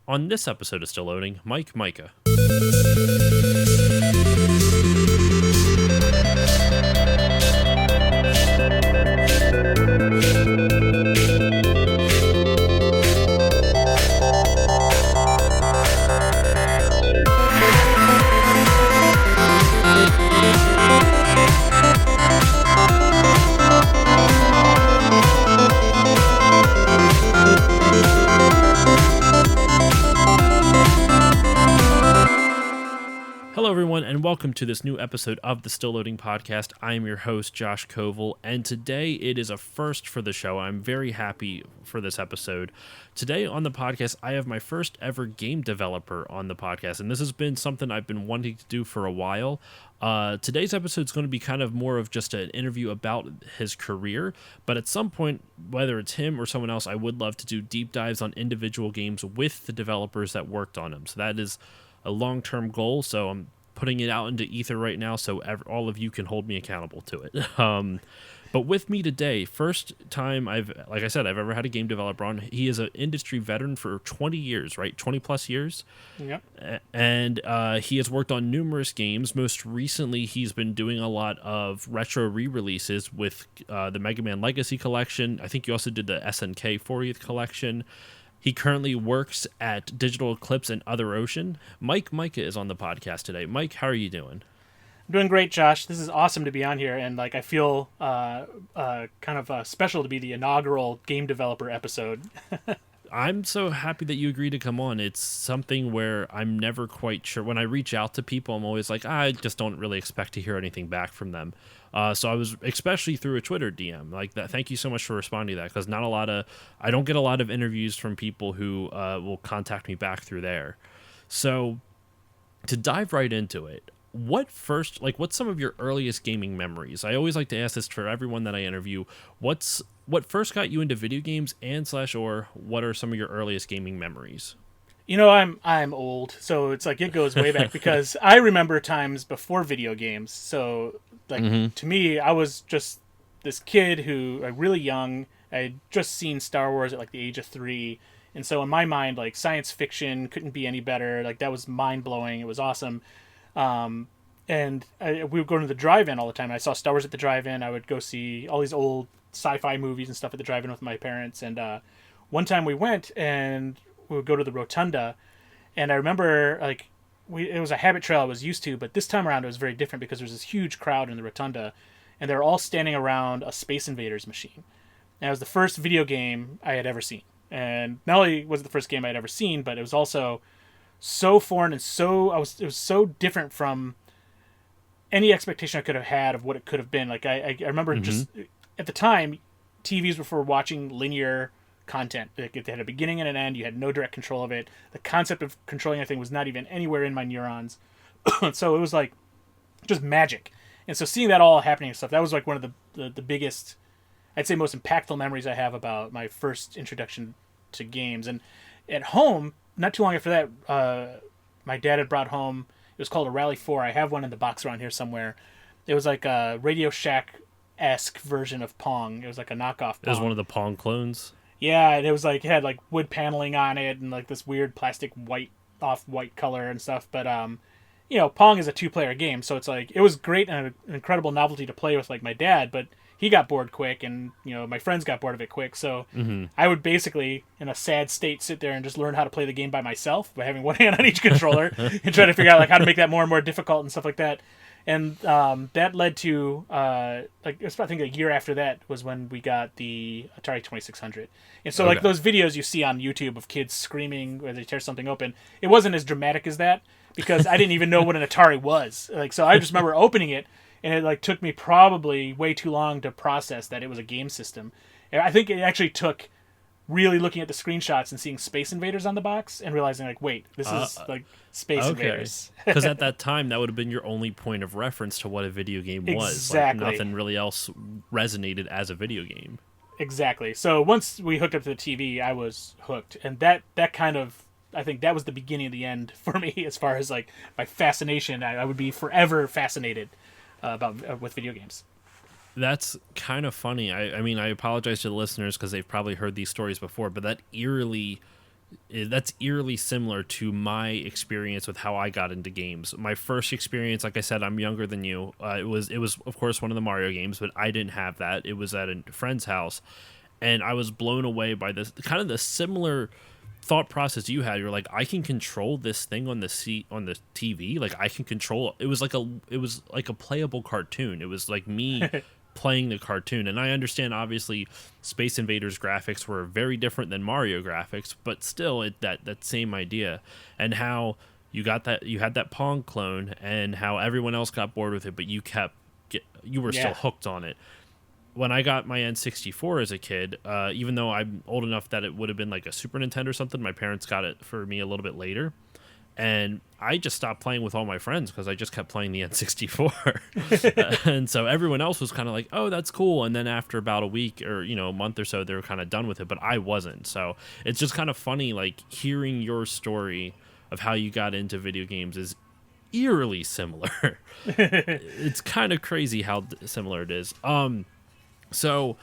On this episode of Still Loading, Mike Mika. Hello, everyone, and welcome to this new episode of the Still Loading podcast. I am your host, Josh Koval, and today it is a first for the show. I'm very happy for this episode. Today on the podcast, I have my first ever game developer on the podcast, and this has been something I've been wanting to do for a while. Today's episode is going to be kind of more of just an interview about his career, but at some point, whether it's him or someone else, I would love to do deep dives on individual games with the developers that worked on them. So that is a long-term goal, so I'm putting it out into ether right now so all of you can hold me accountable to it. But with me today, first time I've ever had a game developer on. He is an industry veteran for 20 years, right? 20 plus years. Yep. And he has worked on numerous games. Most recently, he's been doing a lot of retro re-releases with the Mega Man Legacy Collection. I think you also did the SNK 40th Collection. He currently works at Digital Eclipse and Other Ocean. Mike Mika is on the podcast today. Mike, how are you doing? I'm doing great, Josh. This is awesome to be on here, and I feel special to be the inaugural game developer episode. I'm so happy that you agreed to come on. It's something where I'm never quite sure. When I reach out to people, I'm always like, I just don't really expect to hear anything back from them. So I was, especially through a Twitter DM, like that. Thank you so much for responding to that, because I don't get a lot of interviews from people who will contact me back through there. So to dive right into it, what's some of your earliest gaming memories? I always like to ask this for everyone that I interview. What first got you into video games, or what are some of your earliest gaming memories? You know, I'm old, so it's like it goes way back because I remember times before video games. So to me, I was just this kid who, really young, I had just seen Star Wars at the age of 3. And so in my mind, science fiction couldn't be any better. That was mind blowing. It was awesome. And we would go to the drive-in all the time. I saw Star Wars at the drive-in. I would go see all these old sci-fi movies and stuff at the drive-in with my parents. And one time we went and we would go to the rotunda. And I remember it was a habit trail I was used to, but this time around it was very different because there was this huge crowd in the rotunda, and they were all standing around a Space Invaders machine. And it was the first video game I had ever seen. And not only was it the first game I had ever seen, but it was also so foreign and it was so different from any expectation I could have had of what it could have been. I remember just at the time, TVs were for watching linear content. It had a beginning and an end. You had no direct control of it. The concept of controlling anything was not even anywhere in my neurons. So it was just magic. And so seeing that all happening and stuff, that was one of the biggest, I'd say most impactful memories I have about my first introduction to games. And at home, not too long after that, my dad had brought home, it was called a Rally 4. I have one in the box around here somewhere. It was like a Radio Shack-esque version of Pong. It was like a knockoff Pong. It was one of the Pong clones? Yeah, and it was it had wood paneling on it and this weird plastic off-white color and stuff. But, Pong is a 2-player game, so it's it was great and an incredible novelty to play with my dad, but he got bored quick, and my friends got bored of it quick. So I would basically, in a sad state, sit there and just learn how to play the game by myself by having one hand on each controller and try to figure out how to make that more and more difficult and stuff like that. And that led to I think a year after that was when we got the Atari 2600. And so those videos you see on YouTube of kids screaming when they tear something open, it wasn't as dramatic as that because I didn't even know what an Atari was. So I just remember opening it. And it took me probably way too long to process that it was a game system. And I think it actually took really looking at the screenshots and seeing Space Invaders on the box and realizing wait, this is Space Invaders. Because at that time, that would have been your only point of reference to what a video game was. Exactly. Nothing really else resonated as a video game. Exactly. So once we hooked up to the TV, I was hooked. And that kind of, I think that was the beginning of the end for me as far as my fascination. I would be forever fascinated with video games. That's kind of funny. I mean, I apologize to the listeners because they've probably heard these stories before, but that eerily that's eerily similar to my experience with how I got into games. My first experience, like I said, I'm younger than you. It was of course one of the Mario games, but I didn't have that. It was at a friend's house, and I was blown away by this kind of the similar thought process you had. You're like, I can control this thing on the TV. Like I can control it. It was like a playable cartoon. It was like me playing the cartoon. And I understand obviously Space Invaders graphics were very different than Mario graphics, but still that same idea. And how you had that Pong clone, and how everyone else got bored with it, but you were still hooked on it. When I got my N64 as a kid, even though I'm old enough that it would have been like a Super Nintendo or something, my parents got it for me a little bit later. And I just stopped playing with all my friends because I just kept playing the N64. And so everyone else was kind of like, oh, that's cool. And then after about a week or, a month or so, they were kind of done with it. But I wasn't. So it's just kind of funny, like hearing your story of how you got into video games is eerily similar. It's kind of crazy how similar it is. So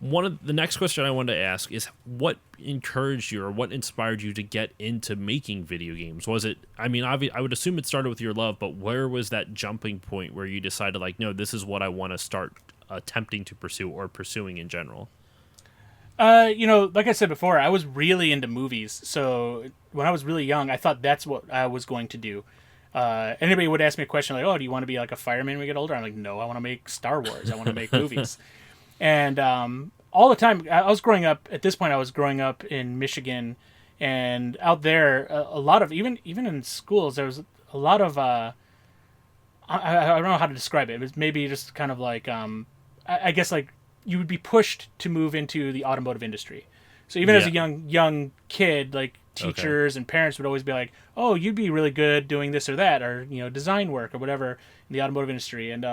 one of the next question I wanted to ask is, what encouraged you or what inspired you to get into making video games? Was it, I mean, I would assume it started with your love, but where was that jumping point where you decided like, no, this is what I want to start attempting to pursue or pursuing in general? Like I said before, I was really into movies. So when I was really young, I thought that's what I was going to do. Anybody would ask me a question like, oh, do you want to be like a fireman when we get older? I'm like, no, I want to make Star Wars. I want to make movies. And all the time, I was growing up. At this point, I was growing up in Michigan, and out there, a lot of even in schools, there was a lot of I don't know how to describe it. It was maybe just kind of like I guess like you would be pushed to move into the automotive industry. So even as a young kid, like teachers and parents would always be like, "Oh, you'd be really good doing this or that, or design work or whatever in the automotive industry." And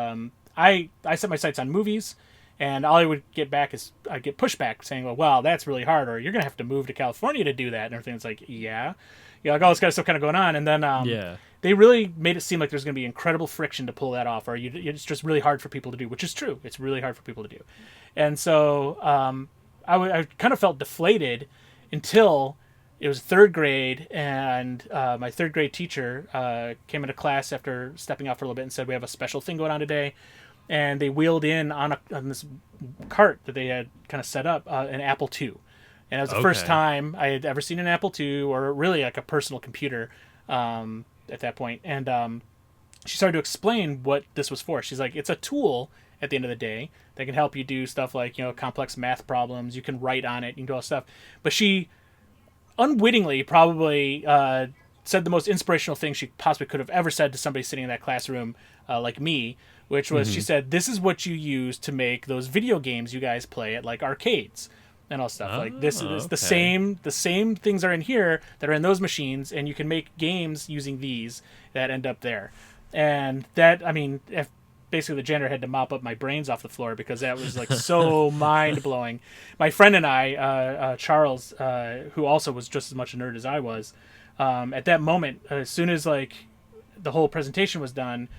I set my sights on movies. And all I would get back is I'd get pushback saying, well, wow, that's really hard, or you're going to have to move to California to do that. And everything. It's like, yeah. Like all this kind of stuff kind of going on. And then they really made it seem like there's going to be incredible friction to pull that off, or it's just really hard for people to do, which is true. It's really hard for people to do. And so I kind of felt deflated until it was third grade, and my third grade teacher came into class after stepping out for a little bit and said, we have a special thing going on today. And they wheeled in on this cart that they had kind of set up an Apple II. And it was the first time I had ever seen an Apple II, or really like a personal computer at that point. And she started to explain what this was for. She's like, it's a tool at the end of the day that can help you do stuff like, complex math problems. You can write on it. You can do all this stuff. But she unwittingly probably said the most inspirational thing she possibly could have ever said to somebody sitting in that classroom like me, which was, she said, this is what you use to make those video games you guys play at like arcades and all stuff. Like this is the same things are in here that are in those machines, and you can make games using these that end up there. And that, I mean, if basically the janitor had to mop up my brains off the floor because that was like so mind blowing. My friend and I, Charles, who also was just as much a nerd as I was, at that moment, as soon as like the whole presentation was done,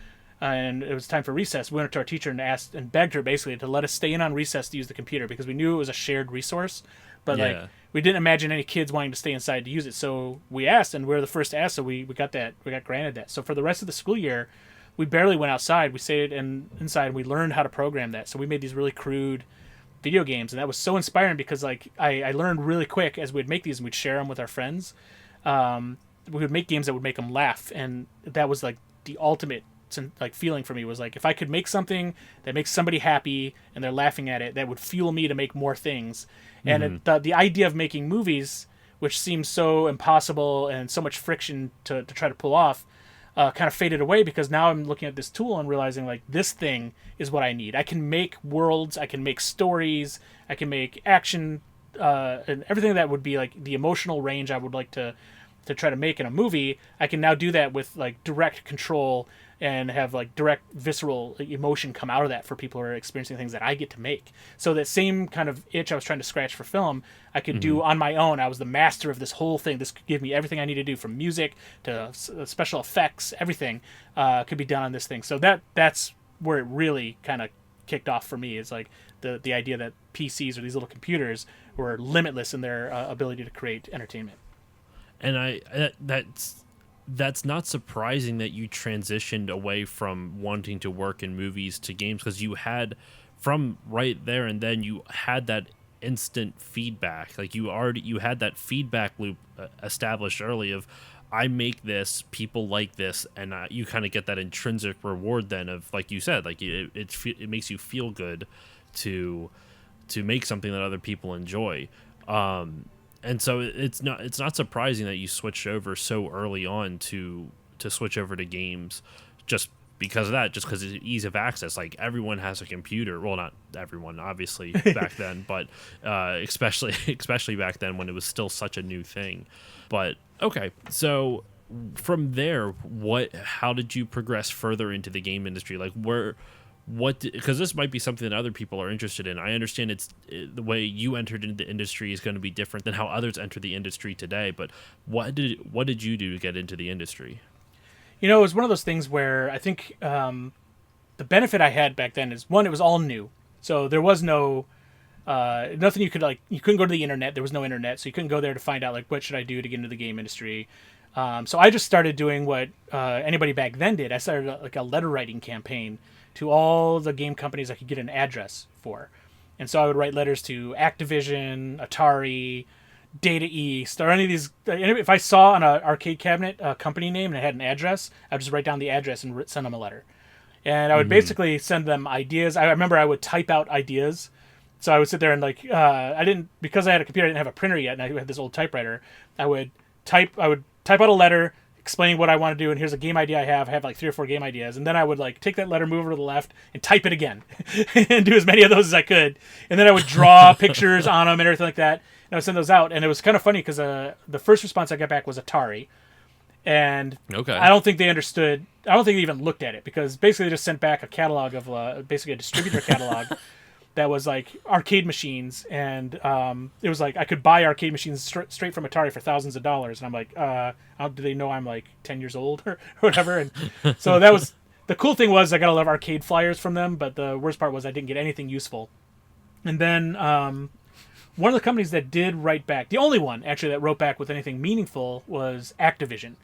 and it was time for recess, we went to our teacher and asked and begged her basically to let us stay in on recess to use the computer, because we knew it was a shared resource, but like we didn't imagine any kids wanting to stay inside to use it. So we asked, and we were the first to ask, so we got granted that. So for the rest of the school year, we barely went outside. We stayed inside, and we learned how to program that. So we made these really crude video games, and that was so inspiring because like I learned really quick as we'd make these and we'd share them with our friends. We would make games that would make them laugh, and that was like the ultimate like feeling for me, was like if I could make something that makes somebody happy and they're laughing at it, that would fuel me to make more things. And the idea of making movies, which seems so impossible and so much friction to try to pull off, kind of faded away, because now I'm looking at this tool and realizing like this thing is what I need. I can make worlds, I can make stories, I can make action, and everything that would be like the emotional range I would like to try to make in a movie. I can now do that with like direct control and have like direct visceral emotion come out of that for people who are experiencing things that I get to make. So that same kind of itch I was trying to scratch for film, I could do on my own. I was the master of this whole thing. This could give me everything I need to do, from music to special effects. Everything could be done on this thing. So that's where it really kind of kicked off for me, is like the idea that PCs or these little computers were limitless in their ability to create entertainment. And that's not surprising that you transitioned away from wanting to work in movies to games, because you had, from right there and then, you had that instant feedback. Like you had that feedback loop established early of, I make this, people like this, and you kind of get that intrinsic reward then of, like you said, like it makes you feel good to make something that other people enjoy. And so it's not surprising that you switched over so early on to switch over to games, just because of that, just because of ease of access. Like everyone has a computer. Well, not everyone, obviously, back then, but especially back then when it was still such a new thing. But okay, so from there, how did you progress further into the game industry? Like because this might be something that other people are interested in. I understand the way you entered into the industry is going to be different than how others enter the industry today. But what did you do to get into the industry? It was one of those things where I think the benefit I had back then is, one, it was all new, so there was no nothing you couldn't go to the internet. There was no internet, so you couldn't go there to find out like what should I do to get into the game industry. So I just started doing what anybody back then did. I started like a letter writing campaign to all the game companies I could get an address for. And so I would write letters to Activision, Atari, Data East, or any of these. If I saw on an arcade cabinet a company name and it had an address, I would just write down the address and send them a letter. And I would basically send them ideas. I remember I would type out ideas. So I would sit there and because I had a computer, I didn't have a printer yet, and I had this old typewriter. I would type out a letter explaining what I want to do, and here's a game idea I have. I have like 3 or 4 game ideas, and then I would like take that letter, move over to the left, and type it again, and do as many of those as I could. And then I would draw pictures on them and everything like that, and I would send those out. And it was kind of funny because the first response I got back was Atari, and okay. I don't think they understood. I don't think they even looked at it, because basically they just sent back a catalog of basically a distributor catalog that was like arcade machines, and it was like I could buy arcade machines straight from Atari for thousands of dollars, and I'm like, how do they know I'm like 10 years old or whatever? And so that was the cool thing. Was I got a lot of arcade flyers from them, but the worst part was I didn't get anything useful. And then one of the companies that did write back, the only one actually that wrote back with anything meaningful, was Activision.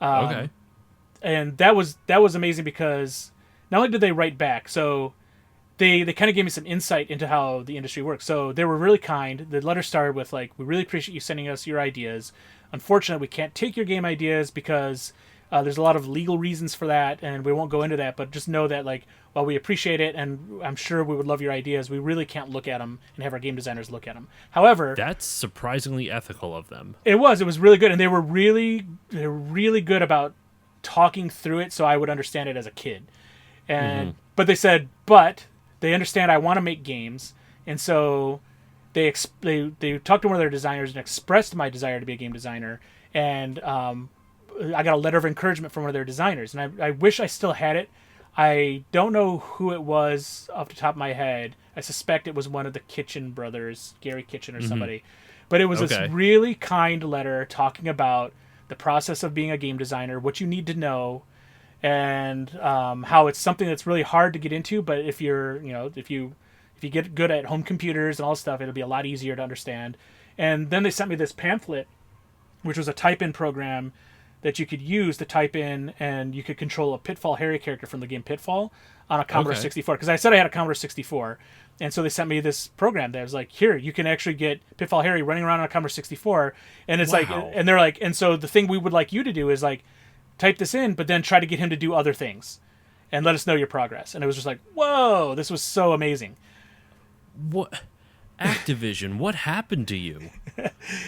Okay. And that was amazing, because not only did they write back, so they kind of gave me some insight into how the industry works. So they were really kind. The letter started with like, we really appreciate you sending us your ideas. Unfortunately, we can't take your game ideas because there's a lot of legal reasons for that, and we won't go into that. But just know that, like, while we appreciate it, and I'm sure we would love your ideas, we really can't look at them and have our game designers look at them. However, that's surprisingly ethical of them. It was really good, and they were really good about talking through it so I would understand it as a kid. And but they said, but they understand I want to make games, and so they talked to one of their designers and expressed my desire to be a game designer, and I got a letter of encouragement from one of their designers, and I wish I still had it. I don't know who it was off the top of my head. I suspect it was one of the Kitchen brothers, Gary Kitchen or somebody. But it was this really kind letter talking about the process of being a game designer, what you need to know, and how it's something that's really hard to get into. But if you get good at home computers and all this stuff, it'll be a lot easier to understand. And then they sent me this pamphlet, which was a type-in program that you could use to type in, and you could control a Pitfall Harry character from the game Pitfall on a Commodore 64. Because I said I had a Commodore 64, and so they sent me this program that was like, here, you can actually get Pitfall Harry running around on a Commodore 64, and it's like, and they're like, and so the thing we would like you to do is like, type this in, but then try to get him to do other things, and let us know your progress. And it was just like, whoa, this was so amazing. What? Activision, what happened to you?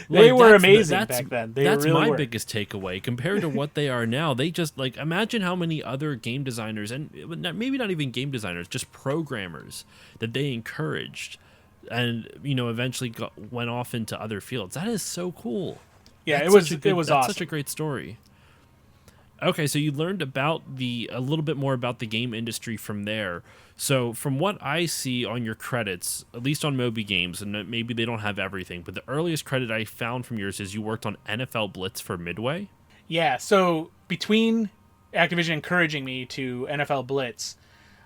They were amazing back then. That's really my biggest takeaway compared to what they are now. They just, like, imagine how many other game designers, and maybe not even game designers, just programmers that they encouraged, and eventually went off into other fields. That is so cool. Yeah, it was awesome. That's such a great story. Okay, so you learned about a little bit more about the game industry from there. So from what I see on your credits, at least on Moby Games, and maybe they don't have everything, but the earliest credit I found from yours is you worked on NFL Blitz for Midway? Yeah, so between Activision encouraging me to NFL Blitz,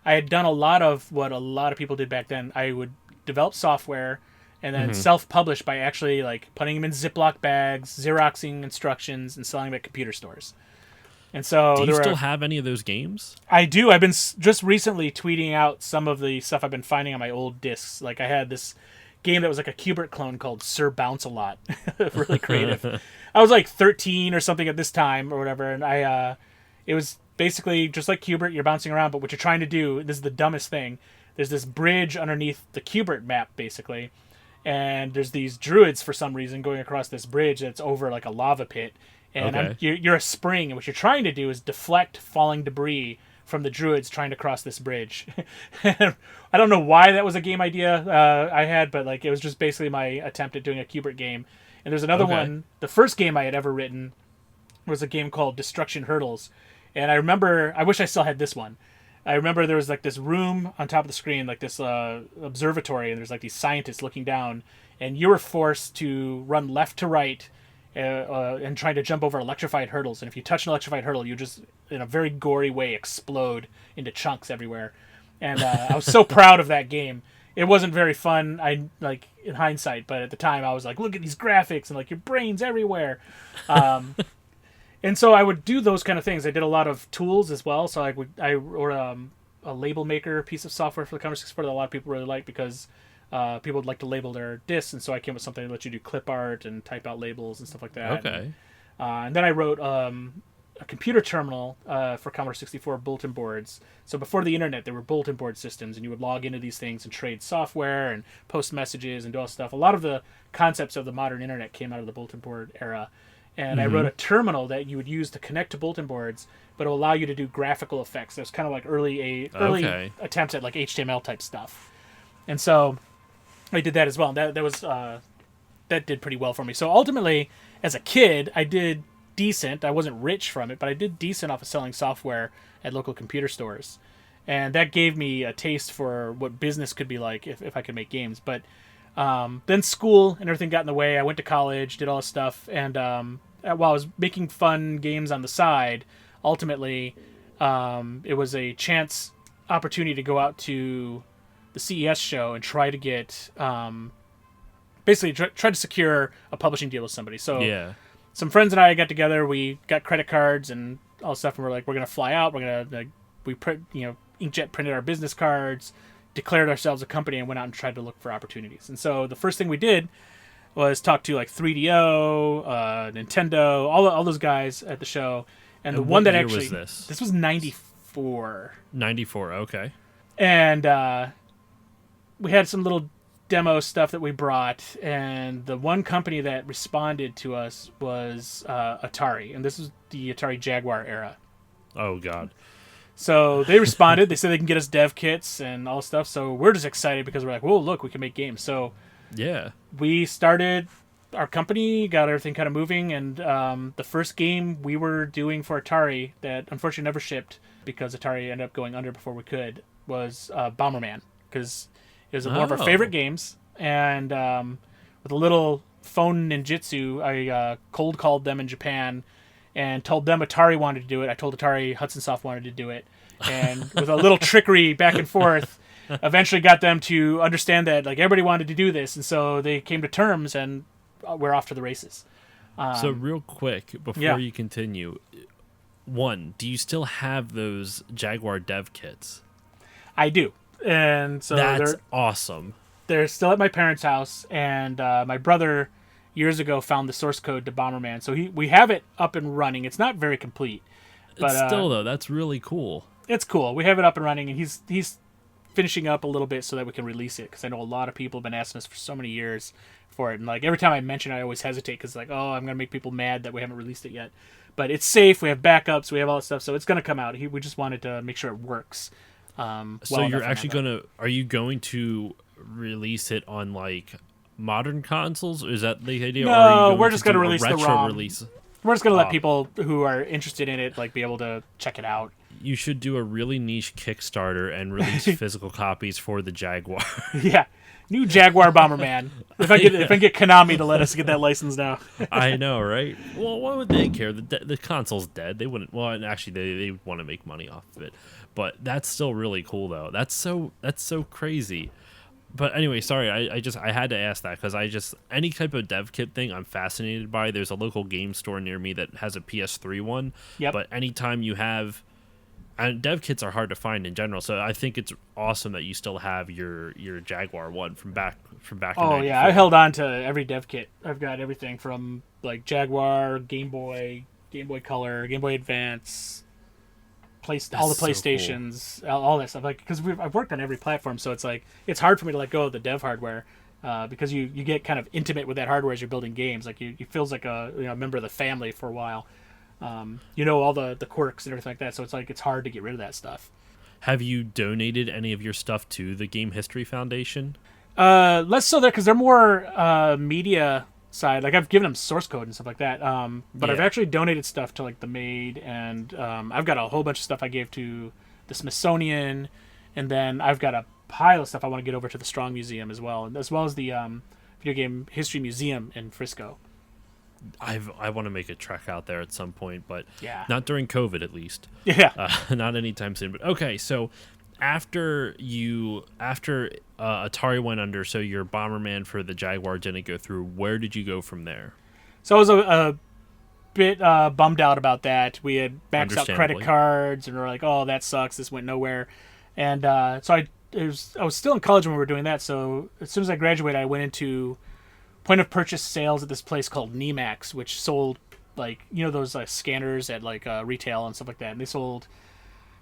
I had done a lot of what a lot of people did back then. I would develop software and then self-published by actually like putting them in Ziploc bags, Xeroxing instructions, and selling them at computer stores. And so do you still have any of those games? I do. I've been just recently tweeting out some of the stuff I've been finding on my old discs. Like I had this game that was like a Qbert clone called Sir Bounce-A-Lot. Really creative. I was like 13 or something at this time or whatever, and it was basically just like Qbert, you're bouncing around, but what you're trying to do, this is the dumbest thing, there's this bridge underneath the Qbert map, basically, and there's these druids for some reason going across this bridge that's over like a lava pit, and you're a spring, and what you're trying to do is deflect falling debris from the druids trying to cross this bridge. I don't know why that was a game idea I had, but like it was just basically my attempt at doing a Qbert game. And there's another one, the first game I had ever written was a game called Destruction Hurdles. And I remember, I wish I still had this one. I remember there was like this room on top of the screen, like this observatory, and there's like these scientists looking down, and you were forced to run left to right and trying to jump over electrified hurdles. And if you touch an electrified hurdle, you just, in a very gory way, explode into chunks everywhere. And I was so proud of that game. It wasn't very fun, like in hindsight, but at the time I was like, look at these graphics and like your brain's everywhere. And so I would do those kind of things. I did a lot of tools as well. So I wrote a label maker piece of software for the Commodore 64 that a lot of people really like because people would like to label their discs. And so I came up with something that lets you do clip art and type out labels and stuff like that. Okay. And then I wrote a computer terminal for Commodore 64 bulletin boards. So before the internet, there were bulletin board systems, and you would log into these things and trade software and post messages and do all stuff. A lot of the concepts of the modern internet came out of the bulletin board era. And I wrote a terminal that you would use to connect to bulletin boards, but it will allow you to do graphical effects. There's kind of like early attempts at like HTML type stuff. And so I did that as well. And that did pretty well for me. So ultimately, as a kid, I did decent. I wasn't rich from it, but I did decent off of selling software at local computer stores. And that gave me a taste for what business could be like if I could make games. But then school and everything got in the way. I went to college, did all this stuff, and while I was making fun games on the side, ultimately it was a chance opportunity to go out to the CES show and try to get basically try to secure a publishing deal with somebody. So some friends and I got together. We got credit cards and all this stuff, and we're like, we're gonna fly out. We're gonna we print, inkjet printed our business cards, declared ourselves a company, and went out and tried to look for opportunities. And so the first thing we did was talk to like 3DO, Nintendo, all those guys at the show. And the one that actually was this was 94. 94, okay. And we had some little demo stuff that we brought, and the one company that responded to us was Atari, and this was the Atari Jaguar era. Oh God. So they responded. They said they can get us dev kits and all stuff. So we're just excited because we're like, whoa, look, we can make games. So yeah, we started our company, got everything kind of moving, and the first game we were doing for Atari that unfortunately never shipped because Atari ended up going under before we could was Bomberman, because it was one of our favorite games. And with a little phone ninjutsu, I cold called them in Japan and told them Atari wanted to do it. I told Atari Hudson Soft wanted to do it. And with a little trickery back and forth, eventually got them to understand that like everybody wanted to do this. And so they came to terms, and we're off to the races. So real quick, before you continue, one, do you still have those Jaguar dev kits? I do. And so that's awesome. They're still at my parents' house, and my brother years ago found the source code to Bomberman, so we have it up and running. It's not very complete, but still though, that's really cool. It's cool. We have it up and running, and he's finishing up a little bit so that we can release it, because I know a lot of people have been asking us for so many years for it, and like every time I mention it, I always hesitate because like, oh, I'm gonna make people mad that we haven't released it yet. But it's safe. We have backups. We have all that stuff, so it's gonna come out. We just wanted to make sure it works. So you're actually are you going to release it on like modern consoles? Is that the idea? No, we're just going to release the ROM. Release? We're just going to let people who are interested in it like be able to check it out. You should do a really niche Kickstarter and release physical copies for the Jaguar. Yeah, new Jaguar Bomberman. If I can get Konami to let us get that license now. I know, right? Well, why would they care? The console's dead. They wouldn't. Well, and actually, they want to make money off of it. But that's still really cool, though. That's so crazy. But anyway, sorry, I had to ask that because any type of dev kit thing I'm fascinated by. There's a local game store near me that has a PS3 one. Yep. But anytime you have, and dev kits are hard to find in general, so I think it's awesome that you still have your Jaguar one from back in Oh yeah, 94. I held on to every dev kit. I've got everything from like Jaguar, Game Boy Color, Game Boy Advance, all the PlayStations, So cool. all that stuff. Like because I've worked on every platform, so it's like it's hard for me to let go of the dev hardware because you get kind of intimate with that hardware as you're building games. Like you feels like a member of the family for a while. All the quirks and everything like that. So it's like it's hard to get rid of that stuff. Have you donated any of your stuff to the Game History Foundation? Less so there because they're more media side. Like I've given them source code and stuff like that. But I've actually donated stuff to like the Maid, and I've got a whole bunch of stuff I gave to the Smithsonian, and then I've got a pile of stuff I want to get over to the Strong Museum as well, as well as the Video Game History Museum in Frisco. I want to make a trek out there at some point, but Yeah. not during COVID at least. Yeah. Not anytime soon. But okay, so after Atari went under, so your Bomberman for the Jaguar didn't go through. Where did you go from there? So I was a bit bummed out about that. We had maxed out credit Understandably. cards, and we're like, "Oh, that sucks. This went nowhere." And so I was still in college when we were doing that. So as soon as I graduated, I went into point of purchase sales at this place called Nemax, which sold like those scanners at like retail and stuff like that. And they sold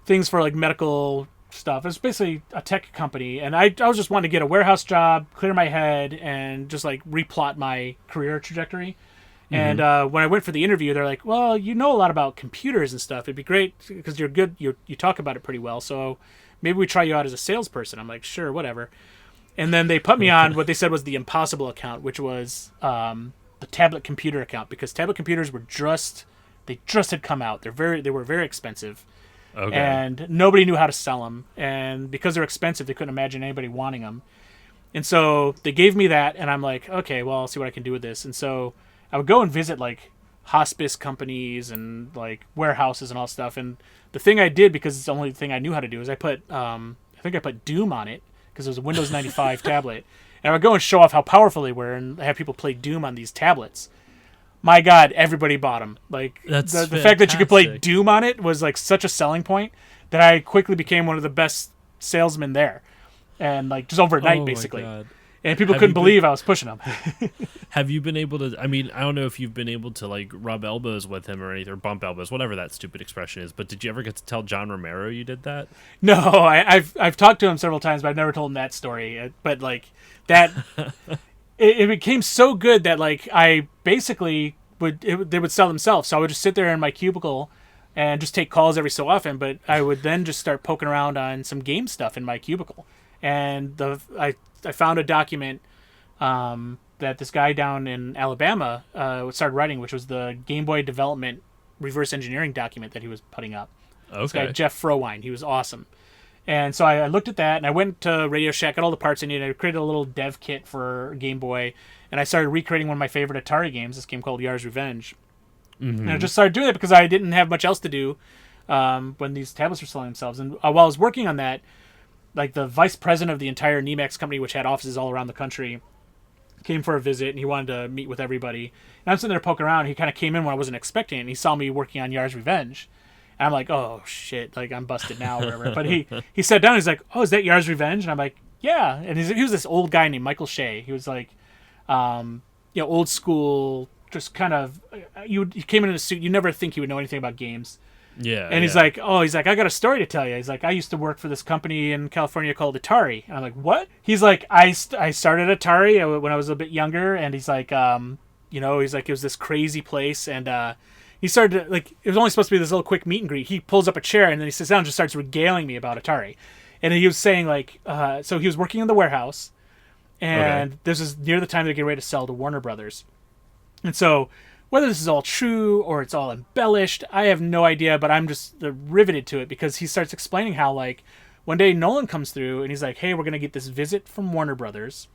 things for like medical stuff. It's basically a tech company, and I was just wanting to get a warehouse job, clear my head, and just like replot my career trajectory. And when I went for the interview, they're like, "Well, you know a lot about computers and stuff. It'd be great because you're good. You talk about it pretty well. So maybe we try you out as a salesperson." I'm like, "Sure, whatever." And then they put me on what they said was the impossible account, which was the tablet computer account, because tablet computers were just had come out. They were very expensive. Okay. And nobody knew how to sell them. And because they're expensive, they couldn't imagine anybody wanting them. And so they gave me that, and I'm like, okay, well, I'll see what I can do with this. And so I would go and visit like hospice companies and like warehouses and all stuff. And the thing I did, because it's the only thing I knew how to do, is I put Doom on it because it was a Windows 95 tablet. And I would go and show off how powerful they were and have people play Doom on these tablets. My God, everybody bought them. Like That's the fact that you could play fantastic. Doom on it was like such a selling point that I quickly became one of the best salesmen there, and like just overnight Oh my basically. God. And people Have couldn't you been- believe I was pushing them. Have you been able to? I mean, I don't know if you've been able to like rub elbows with him or anything, or bump elbows, whatever that stupid expression is. But did you ever get to tell John Romero you did that? No, I've talked to him several times, but I've never told him that story. But like that, it became so good that like I basically they would sell themselves. So I would just sit there in my cubicle and just take calls every so often. But I would then just start poking around on some game stuff in my cubicle, and I found a document that this guy down in Alabama started writing, which was the Game Boy development reverse engineering document that he was putting up. This guy, Okay. Jeff Frowine, he was awesome. And so I looked at that, and I went to Radio Shack, got all the parts I needed. I created a little dev kit for Game Boy, and I started recreating one of my favorite Atari games, this game called Yar's Revenge. And I just started doing it because I didn't have much else to do when these tablets were selling themselves. And while I was working on that, like the vice president of the entire Nemax company, which had offices all around the country, came for a visit, and he wanted to meet with everybody. And I'm sitting there poking around. He kind of came in when I wasn't expecting it, and he saw me working on Yar's Revenge. And I'm like, oh, shit, like, I'm busted now, or whatever. But he sat down, he's like, oh, is that Yar's Revenge? And I'm like, yeah. And he was this old guy named Michael Shea. He was like, old school, just kind of, he came in a suit. You never think he would know anything about games. Yeah. And he's like, I got a story to tell you. He's like, I used to work for this company in California called Atari. And I'm like, what? He's like, I started Atari when I was a bit younger. And he's like, it was this crazy place. And he started, like, it was only supposed to be this little quick meet and greet. He pulls up a chair, and then he sits down and just starts regaling me about Atari. And he was saying, like, so he was working in the warehouse. And this is near the time they're getting ready to sell to Warner Brothers. And so whether this is all true or it's all embellished, I have no idea, but I'm just riveted to it because he starts explaining how, like, one day Nolan comes through and he's like, hey, we're going to get this visit from Warner Brothers.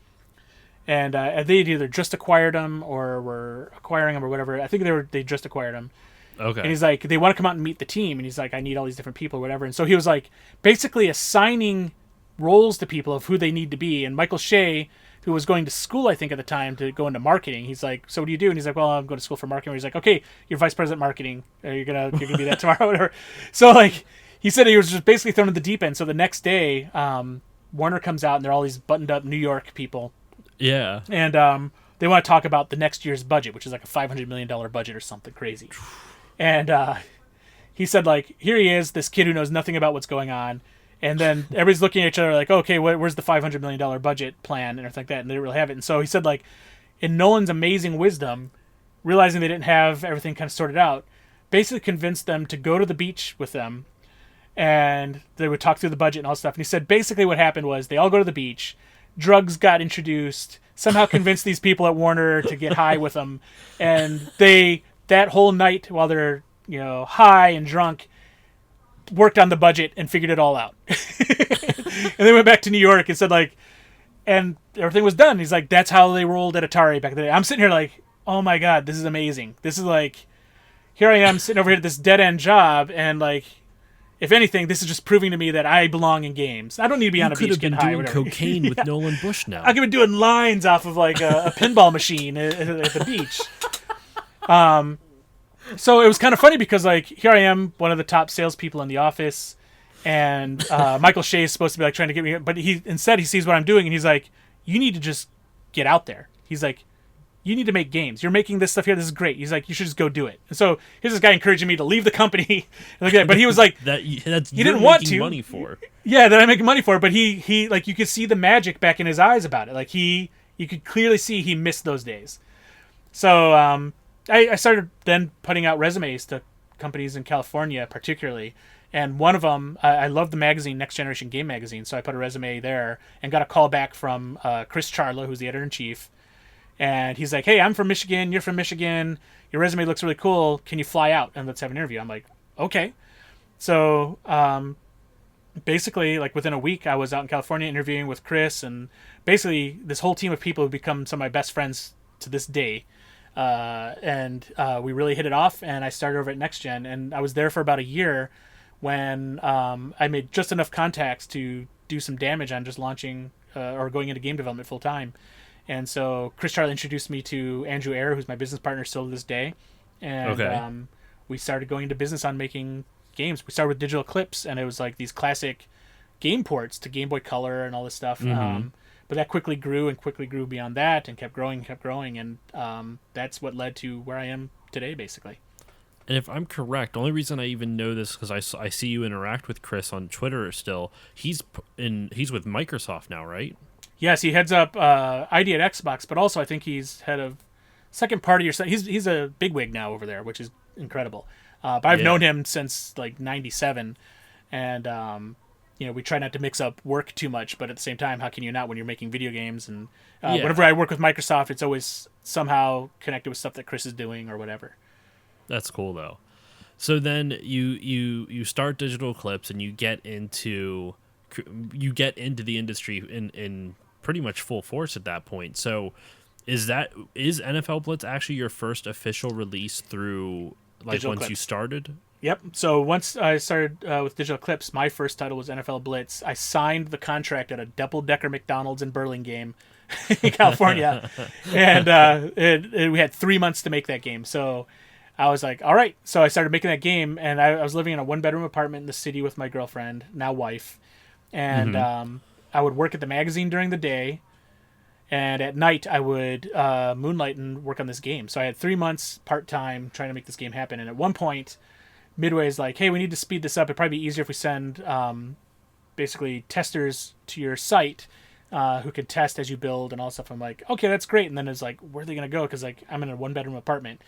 And they'd either just acquired him or were acquiring him or whatever. I think they just acquired him. Okay. And he's like, they want to come out and meet the team. And he's like, I need all these different people or whatever. And so he was like basically assigning roles to people of who they need to be. And Michael Shea, who was going to school, I think at the time, to go into marketing, he's like, so what do you do? And he's like, well, I'm going to school for marketing. He's like, okay, you're vice president marketing. You're gonna be that tomorrow, whatever. So like, he said he was just basically thrown at the deep end. So the next day, Warner comes out and they're all these buttoned up New York people. Yeah. And they want to talk about the next year's budget, which is like a $500 million budget or something crazy. And he said, like, here he is, this kid who knows nothing about what's going on. And then everybody's looking at each other like, okay, where's the $500 million budget plan and everything like that? And they didn't really have it. And so he said, like, in Nolan's amazing wisdom, realizing they didn't have everything kind of sorted out, basically convinced them to go to the beach with them. And they would talk through the budget and all stuff. And he said basically what happened was they all go to the beach. Drugs got introduced. Somehow convinced these people at Warner to get high with them. And they, that whole night while they're, high and drunk, worked on the budget and figured it all out. And they went back to New York and said, like, and everything was done. He's like, that's how they rolled at Atari back in the day. I'm sitting here like, oh my God, this is amazing. This is like, here I am sitting over here at this dead end job, and like, if anything, this is just proving to me that I belong in games. I don't need to be on a beach getting high. You could have been doing cocaine with Nolan Bush now. I could be doing lines off of like a pinball machine at the beach. So it was kind of funny because like here I am, one of the top salespeople in the office, and Michael Shea is supposed to be like trying to get me, but he sees what I'm doing and he's like, "You need to just get out there." He's like, "You need to make games. You're making this stuff here. This is great." He's like, "You should just go do it." And so here's this guy encouraging me to leave the company, but he was like, he didn't want to money for. Yeah, that I'm making money for, but he like you could see the magic back in his eyes about it. Like you could clearly see he missed those days. So I started then putting out resumes to companies in California, particularly. And one of them, I love the magazine, Next Generation Game Magazine, so I put a resume there and got a call back from Chris Charla, who's the editor-in-chief. And he's like, "Hey, I'm from Michigan. You're from Michigan. Your resume looks really cool. Can you fly out and let's have an interview?" I'm like, "Okay." So basically, like within a week, I was out in California interviewing with Chris, and basically this whole team of people have become some of my best friends to this day. And we really hit it off, and I started over at Next Gen, and I was there for about a year when I made just enough contacts to do some damage on just launching or going into game development full time. And so Chris Charlie introduced me to Andrew Ayer, who's my business partner still to this day. And we started going into business on making games. We started with Digital Eclipse, and it was like these classic game ports to Game Boy Color and all this stuff. Mm-hmm. But that quickly grew beyond that and kept growing. And that's what led to where I am today, basically. And if I'm correct, the only reason I even know this because I see you interact with Chris on Twitter still. He's with Microsoft now, right? Yes, he heads up ID at Xbox, but also I think he's head of second party or something. He's a bigwig now over there, which is incredible. But I've known him since like '97, and we try not to mix up work too much, but at the same time, how can you not when you're making video games? And whenever I work with Microsoft, it's always somehow connected with stuff that Chris is doing or whatever. That's cool though. So then you start Digital Eclipse and you get into the industry in pretty much full force at that point. So is NFL Blitz actually your first official release through like Digital once Eclipse. You started? Yep. So once I started with Digital Eclipse, my first title was NFL Blitz. I signed the contract at a double-decker McDonald's in Burlingame in California. And we had 3 months to make that game. So I was like, all right. So I started making that game, and I was living in a one-bedroom apartment in the city with my girlfriend, now wife. And I would work at the magazine during the day, and at night I would moonlight and work on this game. So I had 3 months part-time trying to make this game happen. And at one point, Midway is like, "Hey, we need to speed this up. It'd probably be easier if we send basically testers to your site who can test as you build and all that stuff." I'm like, "Okay, that's great." And then it's like, where are they going to go? Because like I'm in a one-bedroom apartment.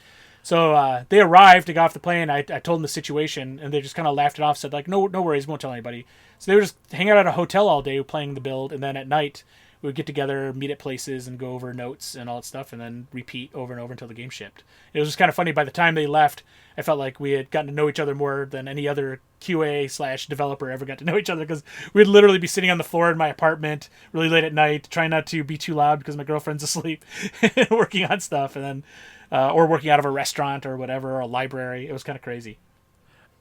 So they arrived to get off the plane. I told them the situation, and they just kind of laughed it off, said like, no worries, won't tell anybody. So they were just hanging out at a hotel all day playing the build, and then at night we would get together, meet at places, and go over notes and all that stuff, and then repeat over and over until the game shipped. It was just kind of funny. By the time they left, I felt like we had gotten to know each other more than any other QA/developer ever got to know each other, because we'd literally be sitting on the floor in my apartment really late at night, trying not to be too loud because my girlfriend's asleep, working on stuff, and then or working out of a restaurant or whatever, or a library. It was kind of crazy.